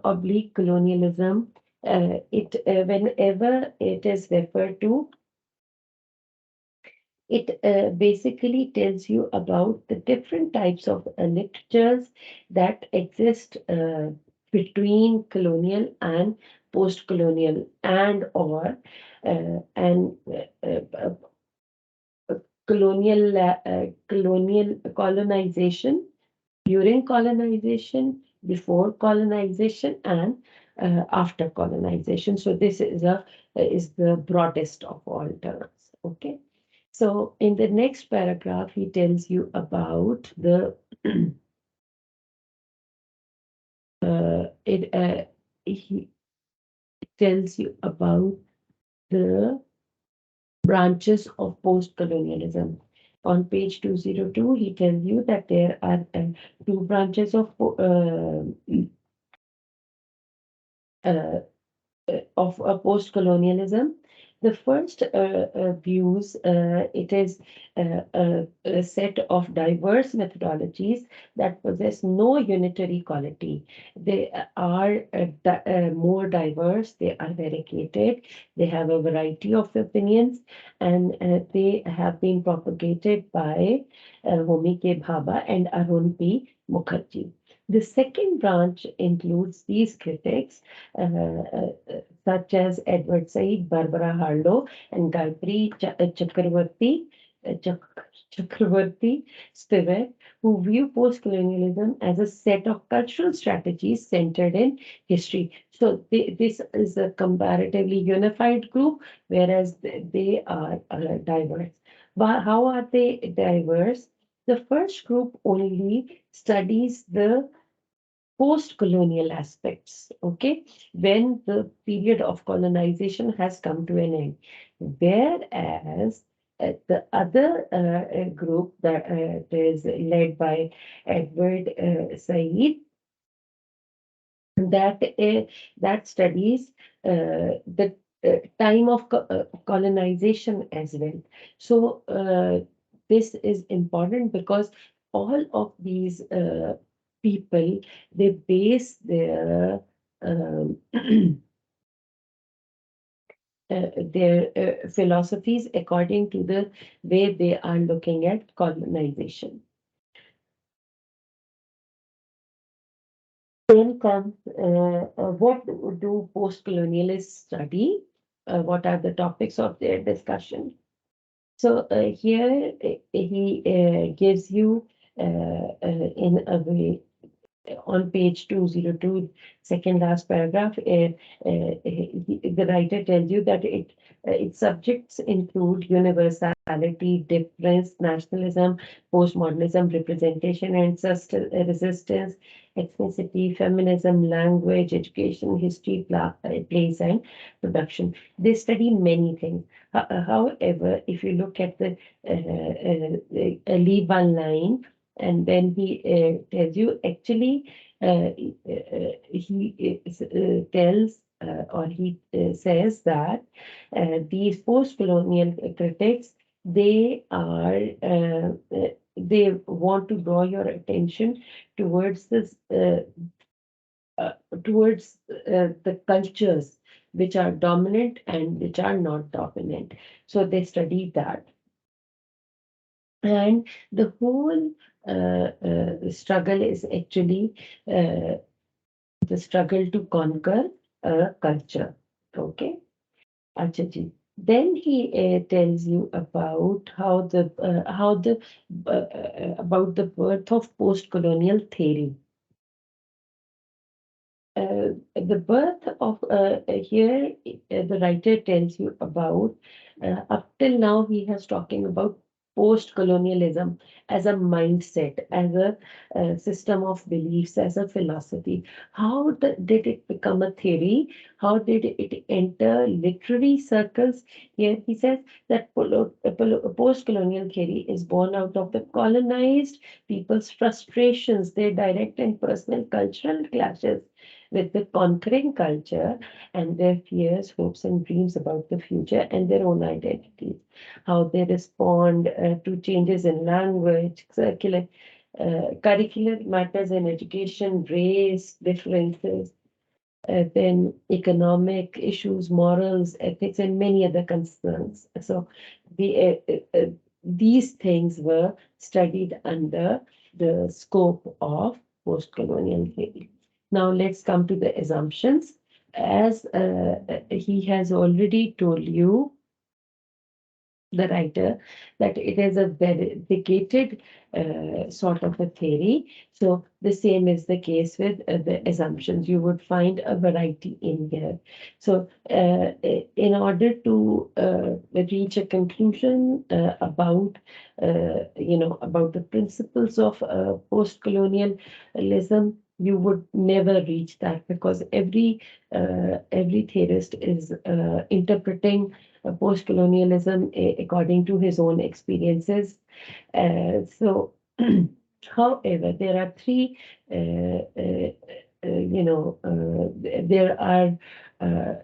oblique colonialism, it whenever it is referred to, it basically tells you about the different types of literatures that exist between colonial and post-colonial, and or and colonial colonization, during colonization, before colonization, and after colonization. So this is the broadest of all terms. Okay. So in the next paragraph, he tells you about the it he tells you about the branches of post-colonialism. On page 202, he tells you that there are two branches uh, of post-colonialism. The first views, it is a set of diverse methodologies that possess no unitary quality. They are more diverse, they are variegated, they have a variety of opinions, and they have been propagated by Homi K. Bhabha and Arun P. Mukherjee. The second branch includes these critics, such as Edward Said, Barbara Harlow, and Gayatri Chakravarti Spivak, who view post-colonialism as a set of cultural strategies centered in history. So this is a comparatively unified group, whereas they are diverse. But how are they diverse? The first group only studies the post-colonial aspects, okay, when the period of colonization has come to an end. Whereas the other group that is led by Edward Said, that that studies the time of colonization as well. So this is important because all of these people, they base their um, philosophies according to the way they are looking at colonization. Then comes what do post-colonialists study? What are the topics of their discussion? So here he gives you in a way on page 202, second last paragraph, the writer tells you that its subjects include universality, difference, nationalism, postmodernism, representation and resistance, ethnicity, feminism, language, education, history, place, and production. They study many things. However, if you look at the leave one line, and then he tells you actually he tells or he says that these post-colonial critics, they are they want to draw your attention towards this towards the cultures which are dominant and which are not dominant. So they study that. And the whole struggle is actually uh, the struggle to conquer a culture. Okay, Acha ji. Then he tells you about about the birth of post-colonial theory. The birth of here the writer tells you about up till now he has talking about post-colonialism as a mindset, as a system of beliefs, as a philosophy. How did it become a theory? How did it enter literary circles? Here he says that post-colonial theory is born out of the colonized people's frustrations, their direct and personal cultural clashes with the conquering culture, and their fears, hopes, and dreams about the future and their own identities, how they respond to changes in language, curricular matters in education, race differences, then economic issues, morals, ethics, and many other concerns. So these things were studied under the scope of post-colonial theory. Now let's come to the assumptions. As he has already told you, the writer, that it is a verificated sort of a theory. So the same is the case with the assumptions. You would find a variety in here. So in order to reach a conclusion about about the principles of post-colonialism, you would never reach that because every theorist is interpreting post-colonialism according to his own experiences. So, however, there are three, there are uh,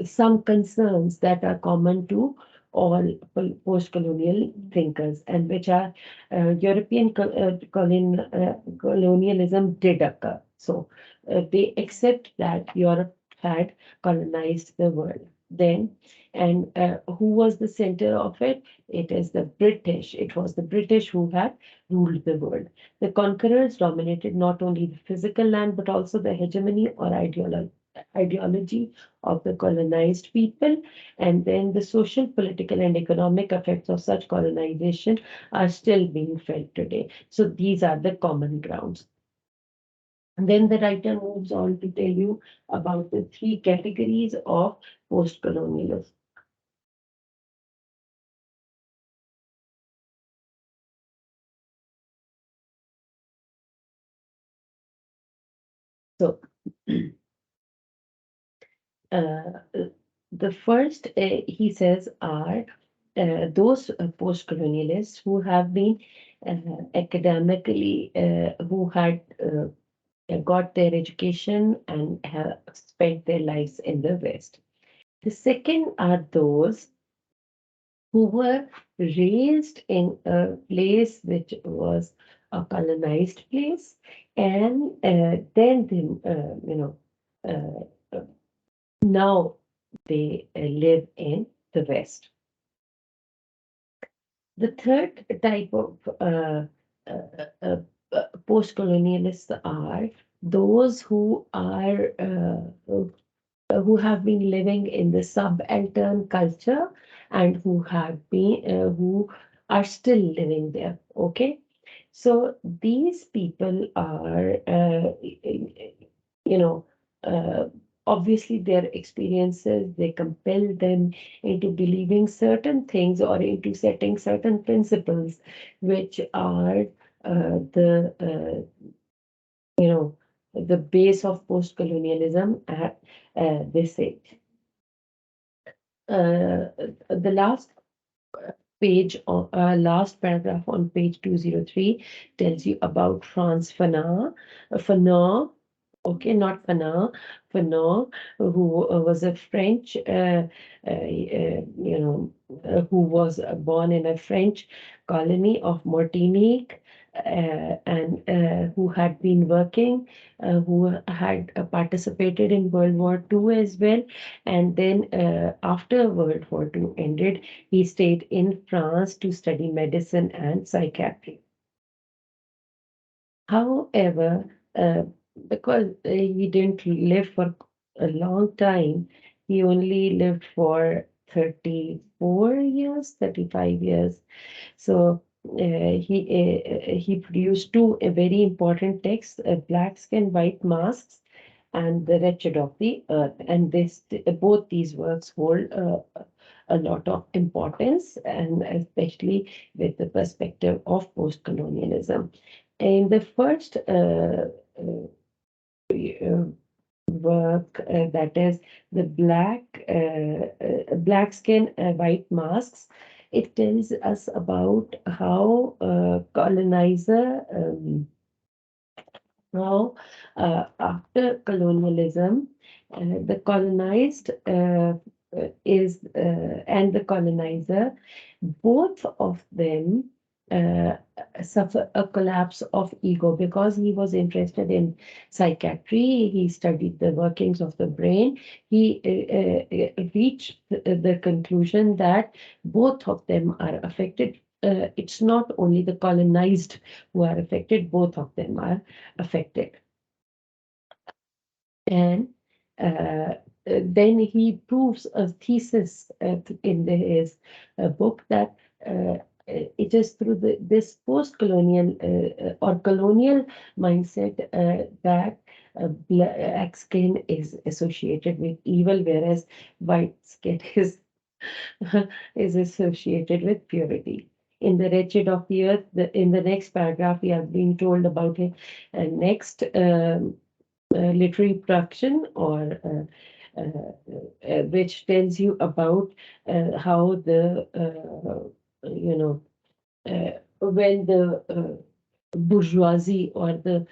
some concerns that are common to all post-colonial thinkers, and which are European colonialism did occur. So they accept that Europe had colonized the world then, and who was the center of it? It is the British. It was the British who had ruled the world. The conquerors dominated not only the physical land but also the hegemony or ideology of the colonized people, and then the social, political, and economic effects of such colonization are still being felt today. So these are the common grounds. And then the writer moves on to tell you about the three categories of post-colonialism. So uh, the first, he says, are those post-colonialists who have been academically, who had got their education and have spent their lives in the West. The second are those who were raised in a place which was a colonized place, and then they, uh, now they live in the West. The third type of post-colonialists are those who have been living in the subaltern culture and who are still living there. Okay, so these people are, you know, uh, obviously their experiences, they compel them into believing certain things or into setting certain principles, which are you know, the base of post-colonialism at this age. The last paragraph on page 203 tells you about Franz Fanon, okay, not Fanon, who was a French, who was born in a French colony of Martinique, and who had been working, who had participated in World War II as well. And then after World War II ended, he stayed in France to study medicine and psychiatry. However, because he didn't live for a long time, he only lived for 34 years, 35 years. So he produced two very important texts, Black Skin, White Masks, and The Wretched of the Earth. And both these works hold a lot of importance, and especially with the perspective of post-colonialism. In the first work, that is the black skin, white masks, it tells us about how colonizer now, after colonialism, the colonized and the colonizer, both of them uh, suffer a collapse of ego because he was interested in psychiatry. He studied the workings of the brain. He reached the conclusion that both of them are affected. It's not only the colonized who are affected, both of them are affected. And then he proves a thesis in his book that it is through this post-colonial or colonial mindset that black skin is associated with evil, whereas white skin is is associated with purity. In the wretched of the earth, in the next paragraph, we are being told about a next literary production or which tells you about how the you know when the bourgeoisie or the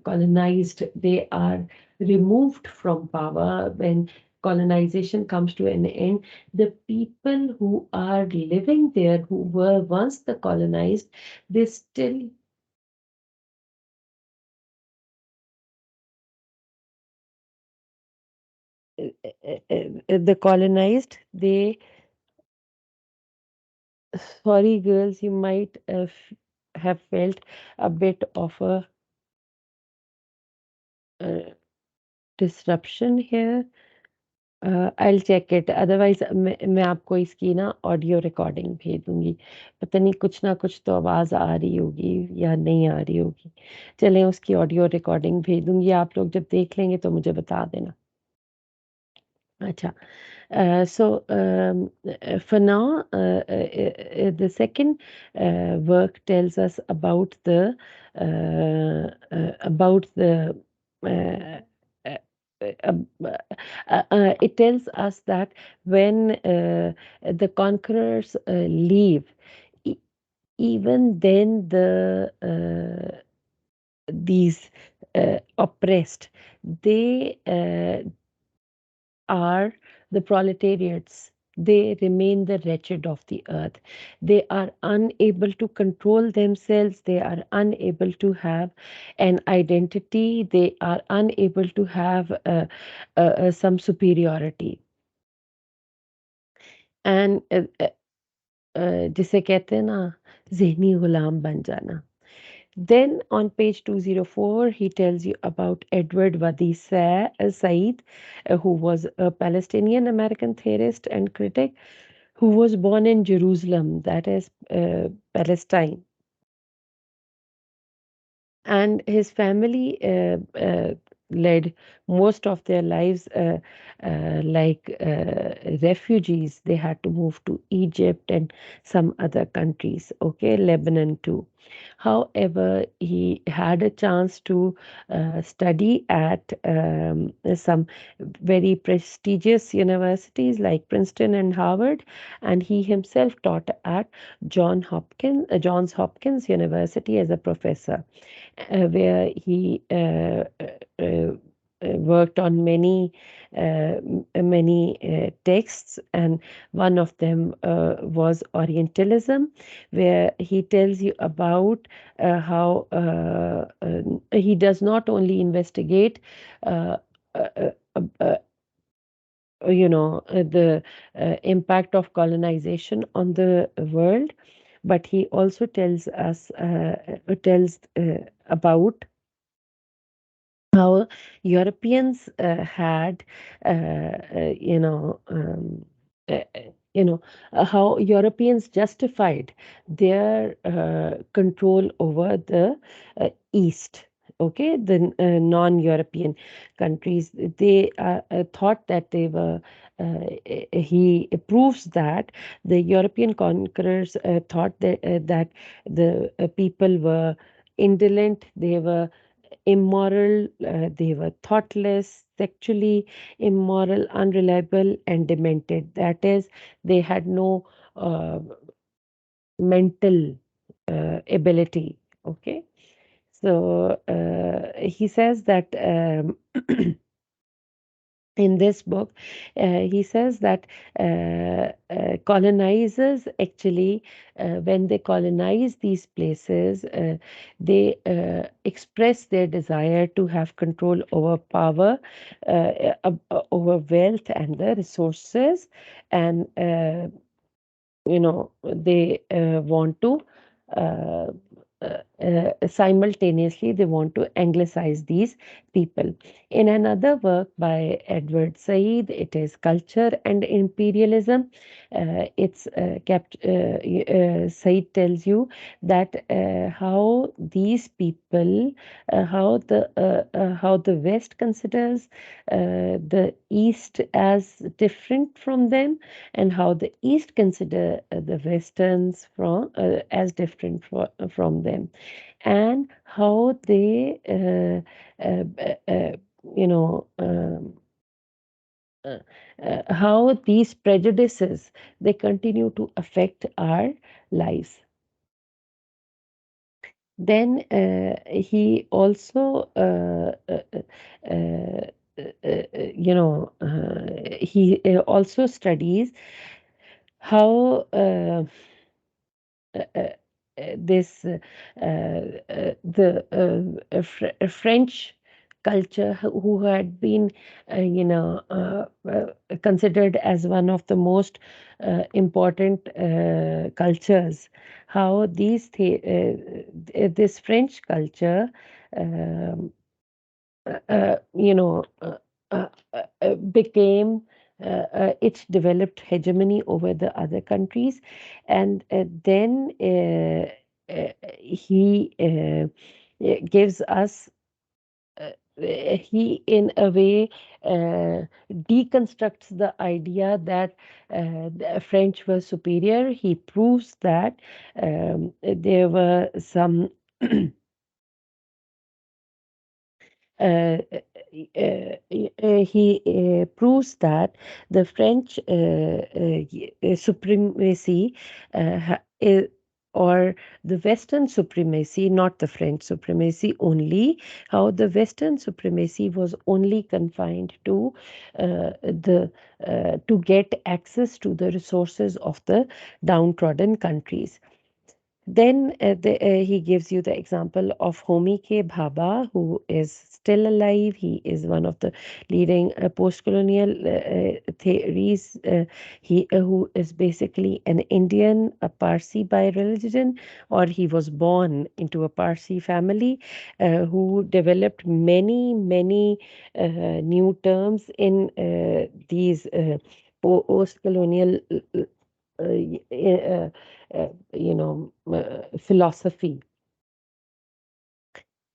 colonized, they are removed from power. When colonization comes to an end, the people who are living there, who were once the colonized, they still the colonized, they, sorry girls, you might have felt a bit of a uh, disruption here. I'll check it, otherwise मैं आपको इसकी ना audio recording भेज दूंगी। पता नहीं कुछ ना कुछ तो आवाज़ आ रही होगी या नहीं आ रही होगी। चलें, उसकी ऑडियो रिकॉर्डिंग भेज दूंगी, आप लोग जब देख लेंगे तो मुझे बता देना। अच्छा, so for now, the second work tells us about the uh, uh, it tells us that when the conquerors leave, e- even then these oppressed, they are the proletariats. They remain the wretched of the earth. They are unable to control themselves. They are unable to have an identity. They are unable to have some superiority. And जिसे कहते हैं ना, ज़हनी गुलाम बन जाना. Then on page 204, he tells you about Edward Said, who was a Palestinian American theorist and critic who was born in Jerusalem, that is Palestine. And his family led most of their lives like refugees. They had to move to Egypt and some other countries, okay, Lebanon too. However, he had a chance to study at some very prestigious universities like Princeton and Harvard, and he himself taught at Johns Hopkins University as a professor, where he worked on many texts, and one of them was Orientalism, where he tells you about how he does not only investigate uh, uh, uh, uh, the impact of colonization on the world, but he also tells about how Europeans had, uh, uh, how Europeans justified their control over the East. Okay, the non-European countries, they thought that they were. He proves that the European conquerors thought that the people were indolent, they were immoral, they were thoughtless, sexually immoral, unreliable, and demented. That is, they had no mental ability. Okay, so he says that. In this book, he says that colonizers actually, when they colonize these places, they express their desire to have control over power, over wealth and the resources, and they want to uh, simultaneously they want to anglicize these people. In another work by Edward Said, it is Culture and Imperialism. Said tells you that how these people, how the West considers the East as different from them, and how the East consider the Westerns as different from them, and how they, uh, uh, uh, you know, uh, how these prejudices they continue to affect our lives. Then he also he also studies how uh, uh, this the French culture who had been considered as one of the most important cultures, how this French culture um, became its developed hegemony over the other countries, and then he gives us he in a way deconstructs the idea that the French were superior. He proves that there were some uh, he proves that the French supremacy or the Western supremacy, not the French supremacy only, how the Western supremacy was only confined to the to get access to the resources of the downtrodden countries. Then he gives you the example of Homi K. Bhabha, who is still alive. He is one of the leading post-colonial theories. Who is basically an Indian, a Parsi by religion, or he was born into a Parsi family, who developed many new terms in these post-colonial philosophy.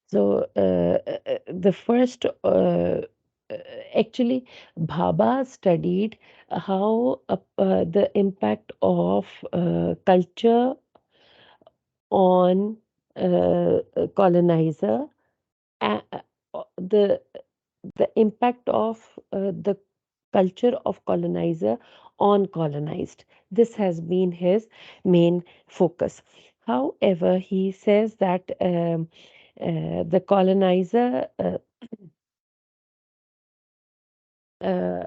So the first, actually, Bhabha studied how the impact of culture on colonizer, uh, the impact of the culture of colonizer on colonized. This has been his main focus. However, he says that the colonizer uh, uh,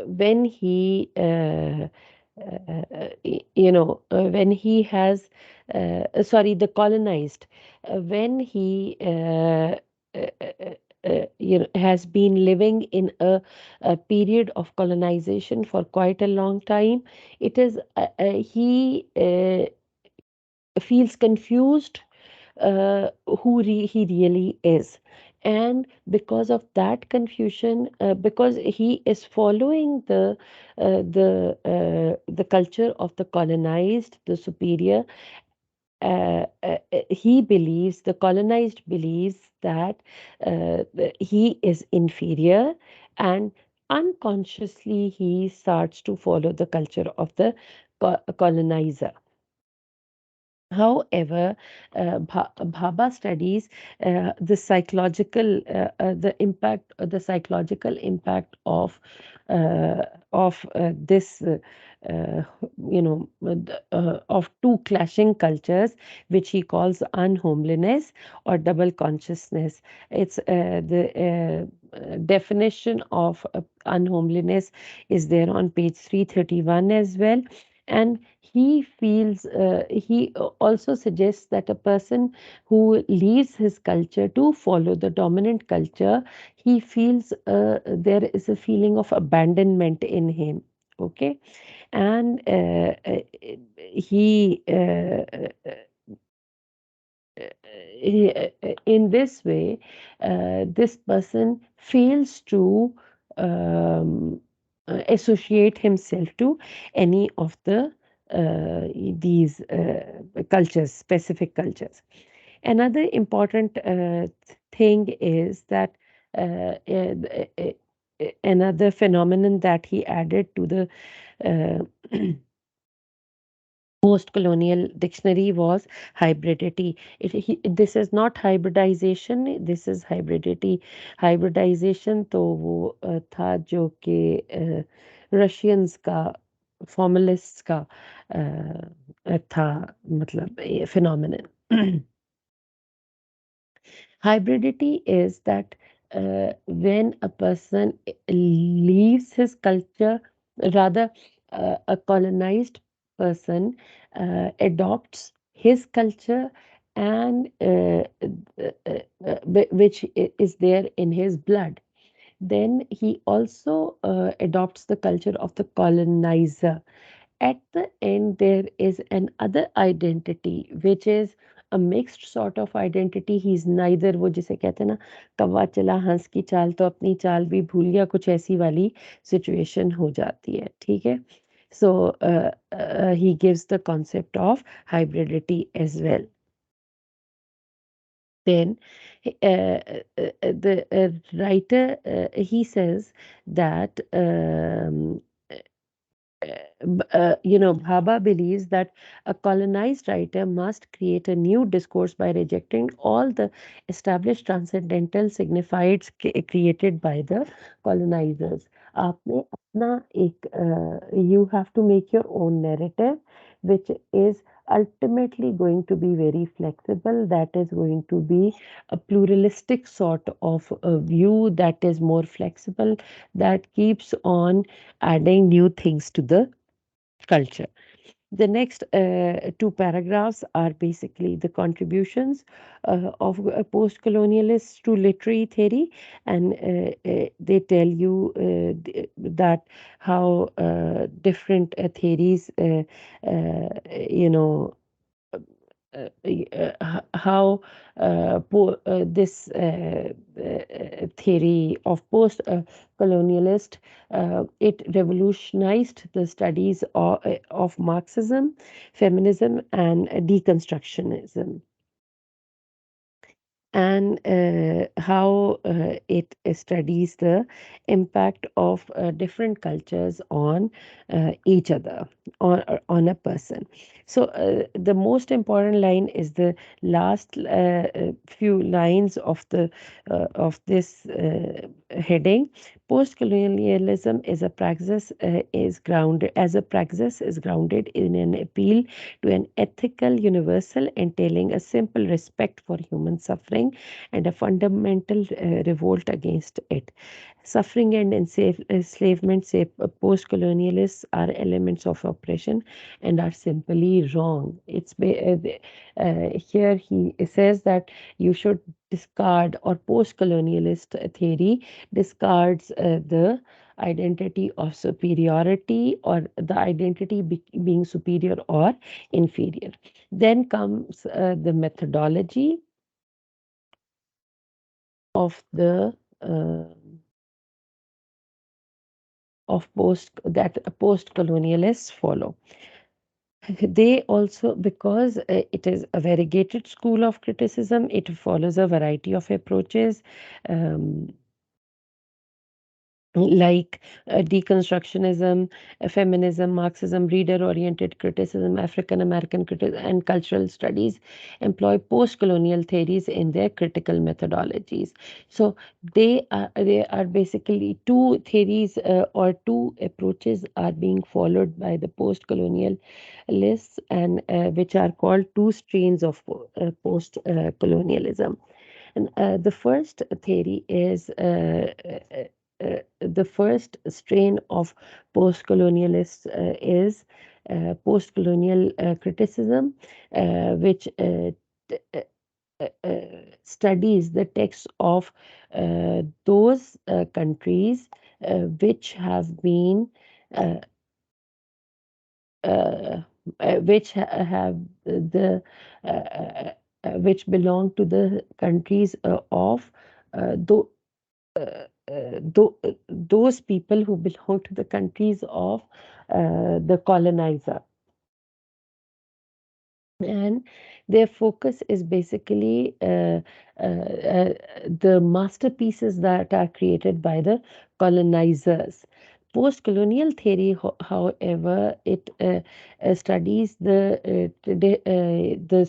when he when he has sorry, the colonized, when he has been living in a period of colonization for quite a long time, it is he feels confused he really is. And because of that confusion, because he is following the culture of the colonized, the superior, he believes, the colonized believes that he is inferior, and unconsciously he starts to follow the culture of the colonizer. However, Bhabha studies the psychological impact of this, uh, of two clashing cultures, which he calls unhomeliness or double consciousness. It's definition of unhomeliness is there on page 331 as well. And he also suggests that a person who leaves his culture to follow the dominant culture, he feels there is a feeling of abandonment in him. Okay. And he in this way, this person fails to associate himself to any of these cultures, specific cultures. Another important thing is that another phenomenon that he added to the uh, post-colonial dictionary was hybridity. This is not hybridization, this is hybridity. Hybridization तो वो था जो कि Russians का फॉर्मलिस्ट्स का था, मतलब phenomenon. Hybridity is that when a person leaves his culture, rather, a colonized person adopts his culture and which is there in his blood. Then he also adopts the culture of the colonizer. At the end, there is another identity, which is a mixed sort of identity. He's neither, वो जिसे कहते हैं ना, कौवा चला हंस की चाल तो अपनी चाल भी भूल गया, कुछ ऐसी वाली सिचुएशन हो जाती है. ठीक है. So he gives the concept of hybridity as well. Then the writer, he says that Bhabha believes that a colonized writer must create a new discourse by rejecting all the established transcendental signifieds created by the colonizers. आपने अपना एक you have to make your own narrative, which is ultimately going to be very flexible. That is going to be a pluralistic sort of a view that is more flexible, that keeps on adding new things to the culture. The next two paragraphs are basically the contributions of post-colonialists to literary theory, and they tell you that how different theories, you know, how this theory of post colonialist, it revolutionized the studies of Marxism, feminism, and deconstructionism, and how it studies the impact of different cultures on each other, on a person. So the most important line is the last few lines of this heading. Post-colonialism is a praxis is grounded as a praxis is grounded in an appeal to an ethical universal entailing a simple respect for human suffering and a fundamental revolt against it. Suffering and enslavement, say post colonialists, are elements of oppression and are simply wrong. Here he says that you should discard, or post colonialist theory discards the identity of superiority, or the identity being superior or inferior. Then comes the methodology of the of post colonialists follow. They also, because it is a variegated school of criticism, it follows a variety of approaches. Um, like deconstructionism, feminism, Marxism, reader oriented criticism, African American criticism, and cultural studies employ post colonial theories in their critical methodologies. So they are basically two theories or two approaches are being followed by the post colonial lists, and which are called two strains of post colonialism. And the first theory is the first strain of post-colonialists is post-colonial criticism, which studies the texts of those countries which have been uh, uh, have the which belong to the countries of tho- those people who belong to the countries of the colonizer, and their focus is basically the masterpieces that are created by the colonizers. Post-colonial theory, however, it studies the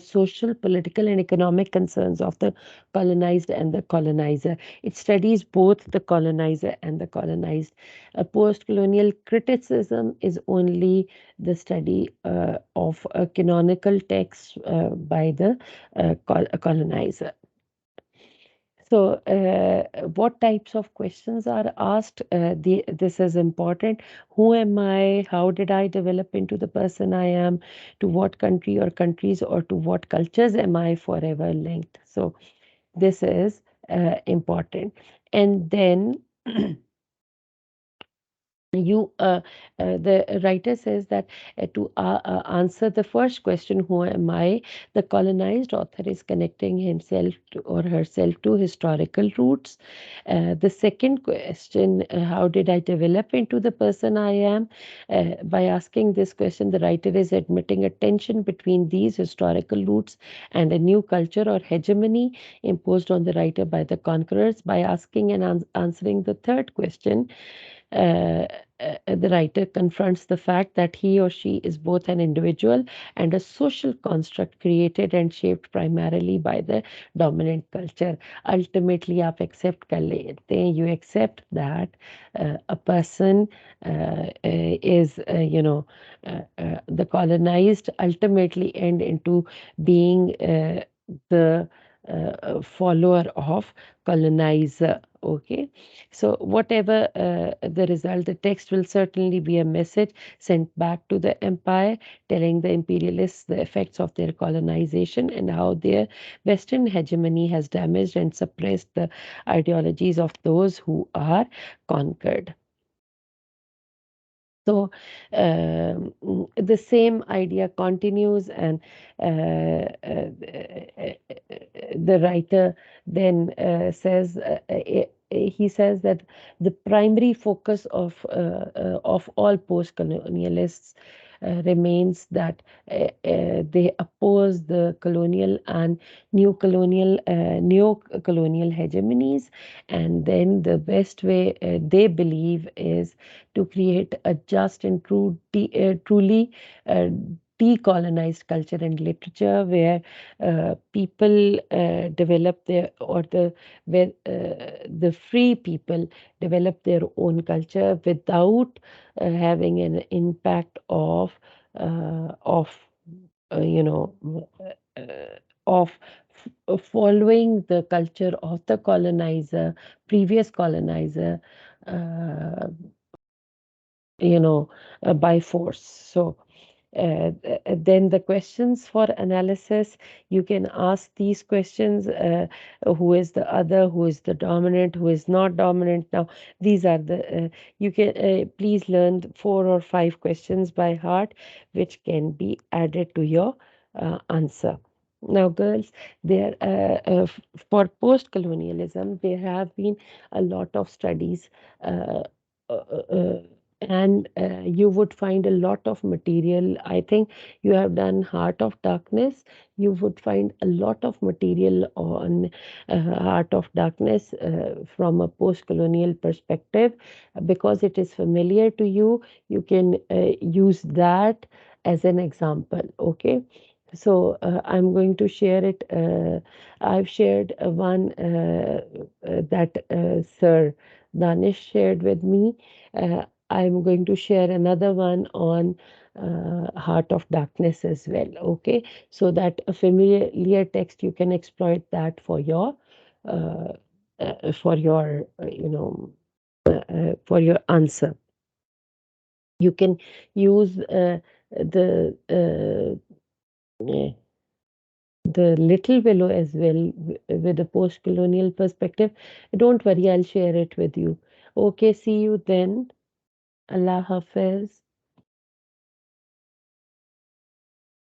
social, political, and economic concerns of the colonized and the colonizer. It studies both the colonizer and the colonized. Post-colonial criticism is only the study of a canonical text by the colonizer. So, what types of questions are asked? This is important. Who am I? How did I develop into the person I am? To what country or countries or to what cultures am I forever linked? So, this is important. And then you the writer says that to answer the first question, who am I, the colonized author is connecting himself to, or herself to historical roots. The second question, how did I develop into the person I am, by asking this question, the writer is admitting a tension between these historical roots and a new culture or hegemony imposed on the writer by the conquerors. By asking and answering the third question, uh, the writer confronts the fact that he or she is both an individual and a social construct created and shaped primarily by the dominant culture. Ultimately, आप accept कर लेते हैं, you accept that a person is, the colonized ultimately end into being the follower of colonizer. Okay, so whatever the result, the text will certainly be a message sent back to the empire, telling the imperialists the effects of their colonization and how their Western hegemony has damaged and suppressed the ideologies of those who are conquered. So the same idea continues, and the writer then says, he says that the primary focus of all post-colonialists remains that they oppose the colonial and neo-colonial hegemonies, and then the best way they believe is to create a just and truly uh, decolonized culture and literature where people develop their, or where the free people develop their own culture without having an impact of you know of following the culture of the colonizer, previous colonizer, uh, by force. So then the questions for analysis, you can ask these questions: who is the other, who is the dominant, who is not dominant. Now, these are the, you can please learn 4 or 5 questions by heart, which can be added to your answer. Now, girls, for post colonialism, there have been a lot of studies. Uh, uh, uh, and you would find a lot of material. I think you have done Heart of Darkness. You would find a lot of material on Heart of Darkness from a post-colonial perspective. Because it is familiar to you, you can use that as an example. Okay. So I'm going to share it. I've shared one that Sir Danish shared with me. I'm going to share another one on Heart of Darkness as well. Okay, so that a familiar text, you can exploit that uh, for your for your answer. You can use the eh, the little willow as well, with a post-colonial perspective. Don't worry, I'll share it with you. Okay, see you then. Allah Hafiz.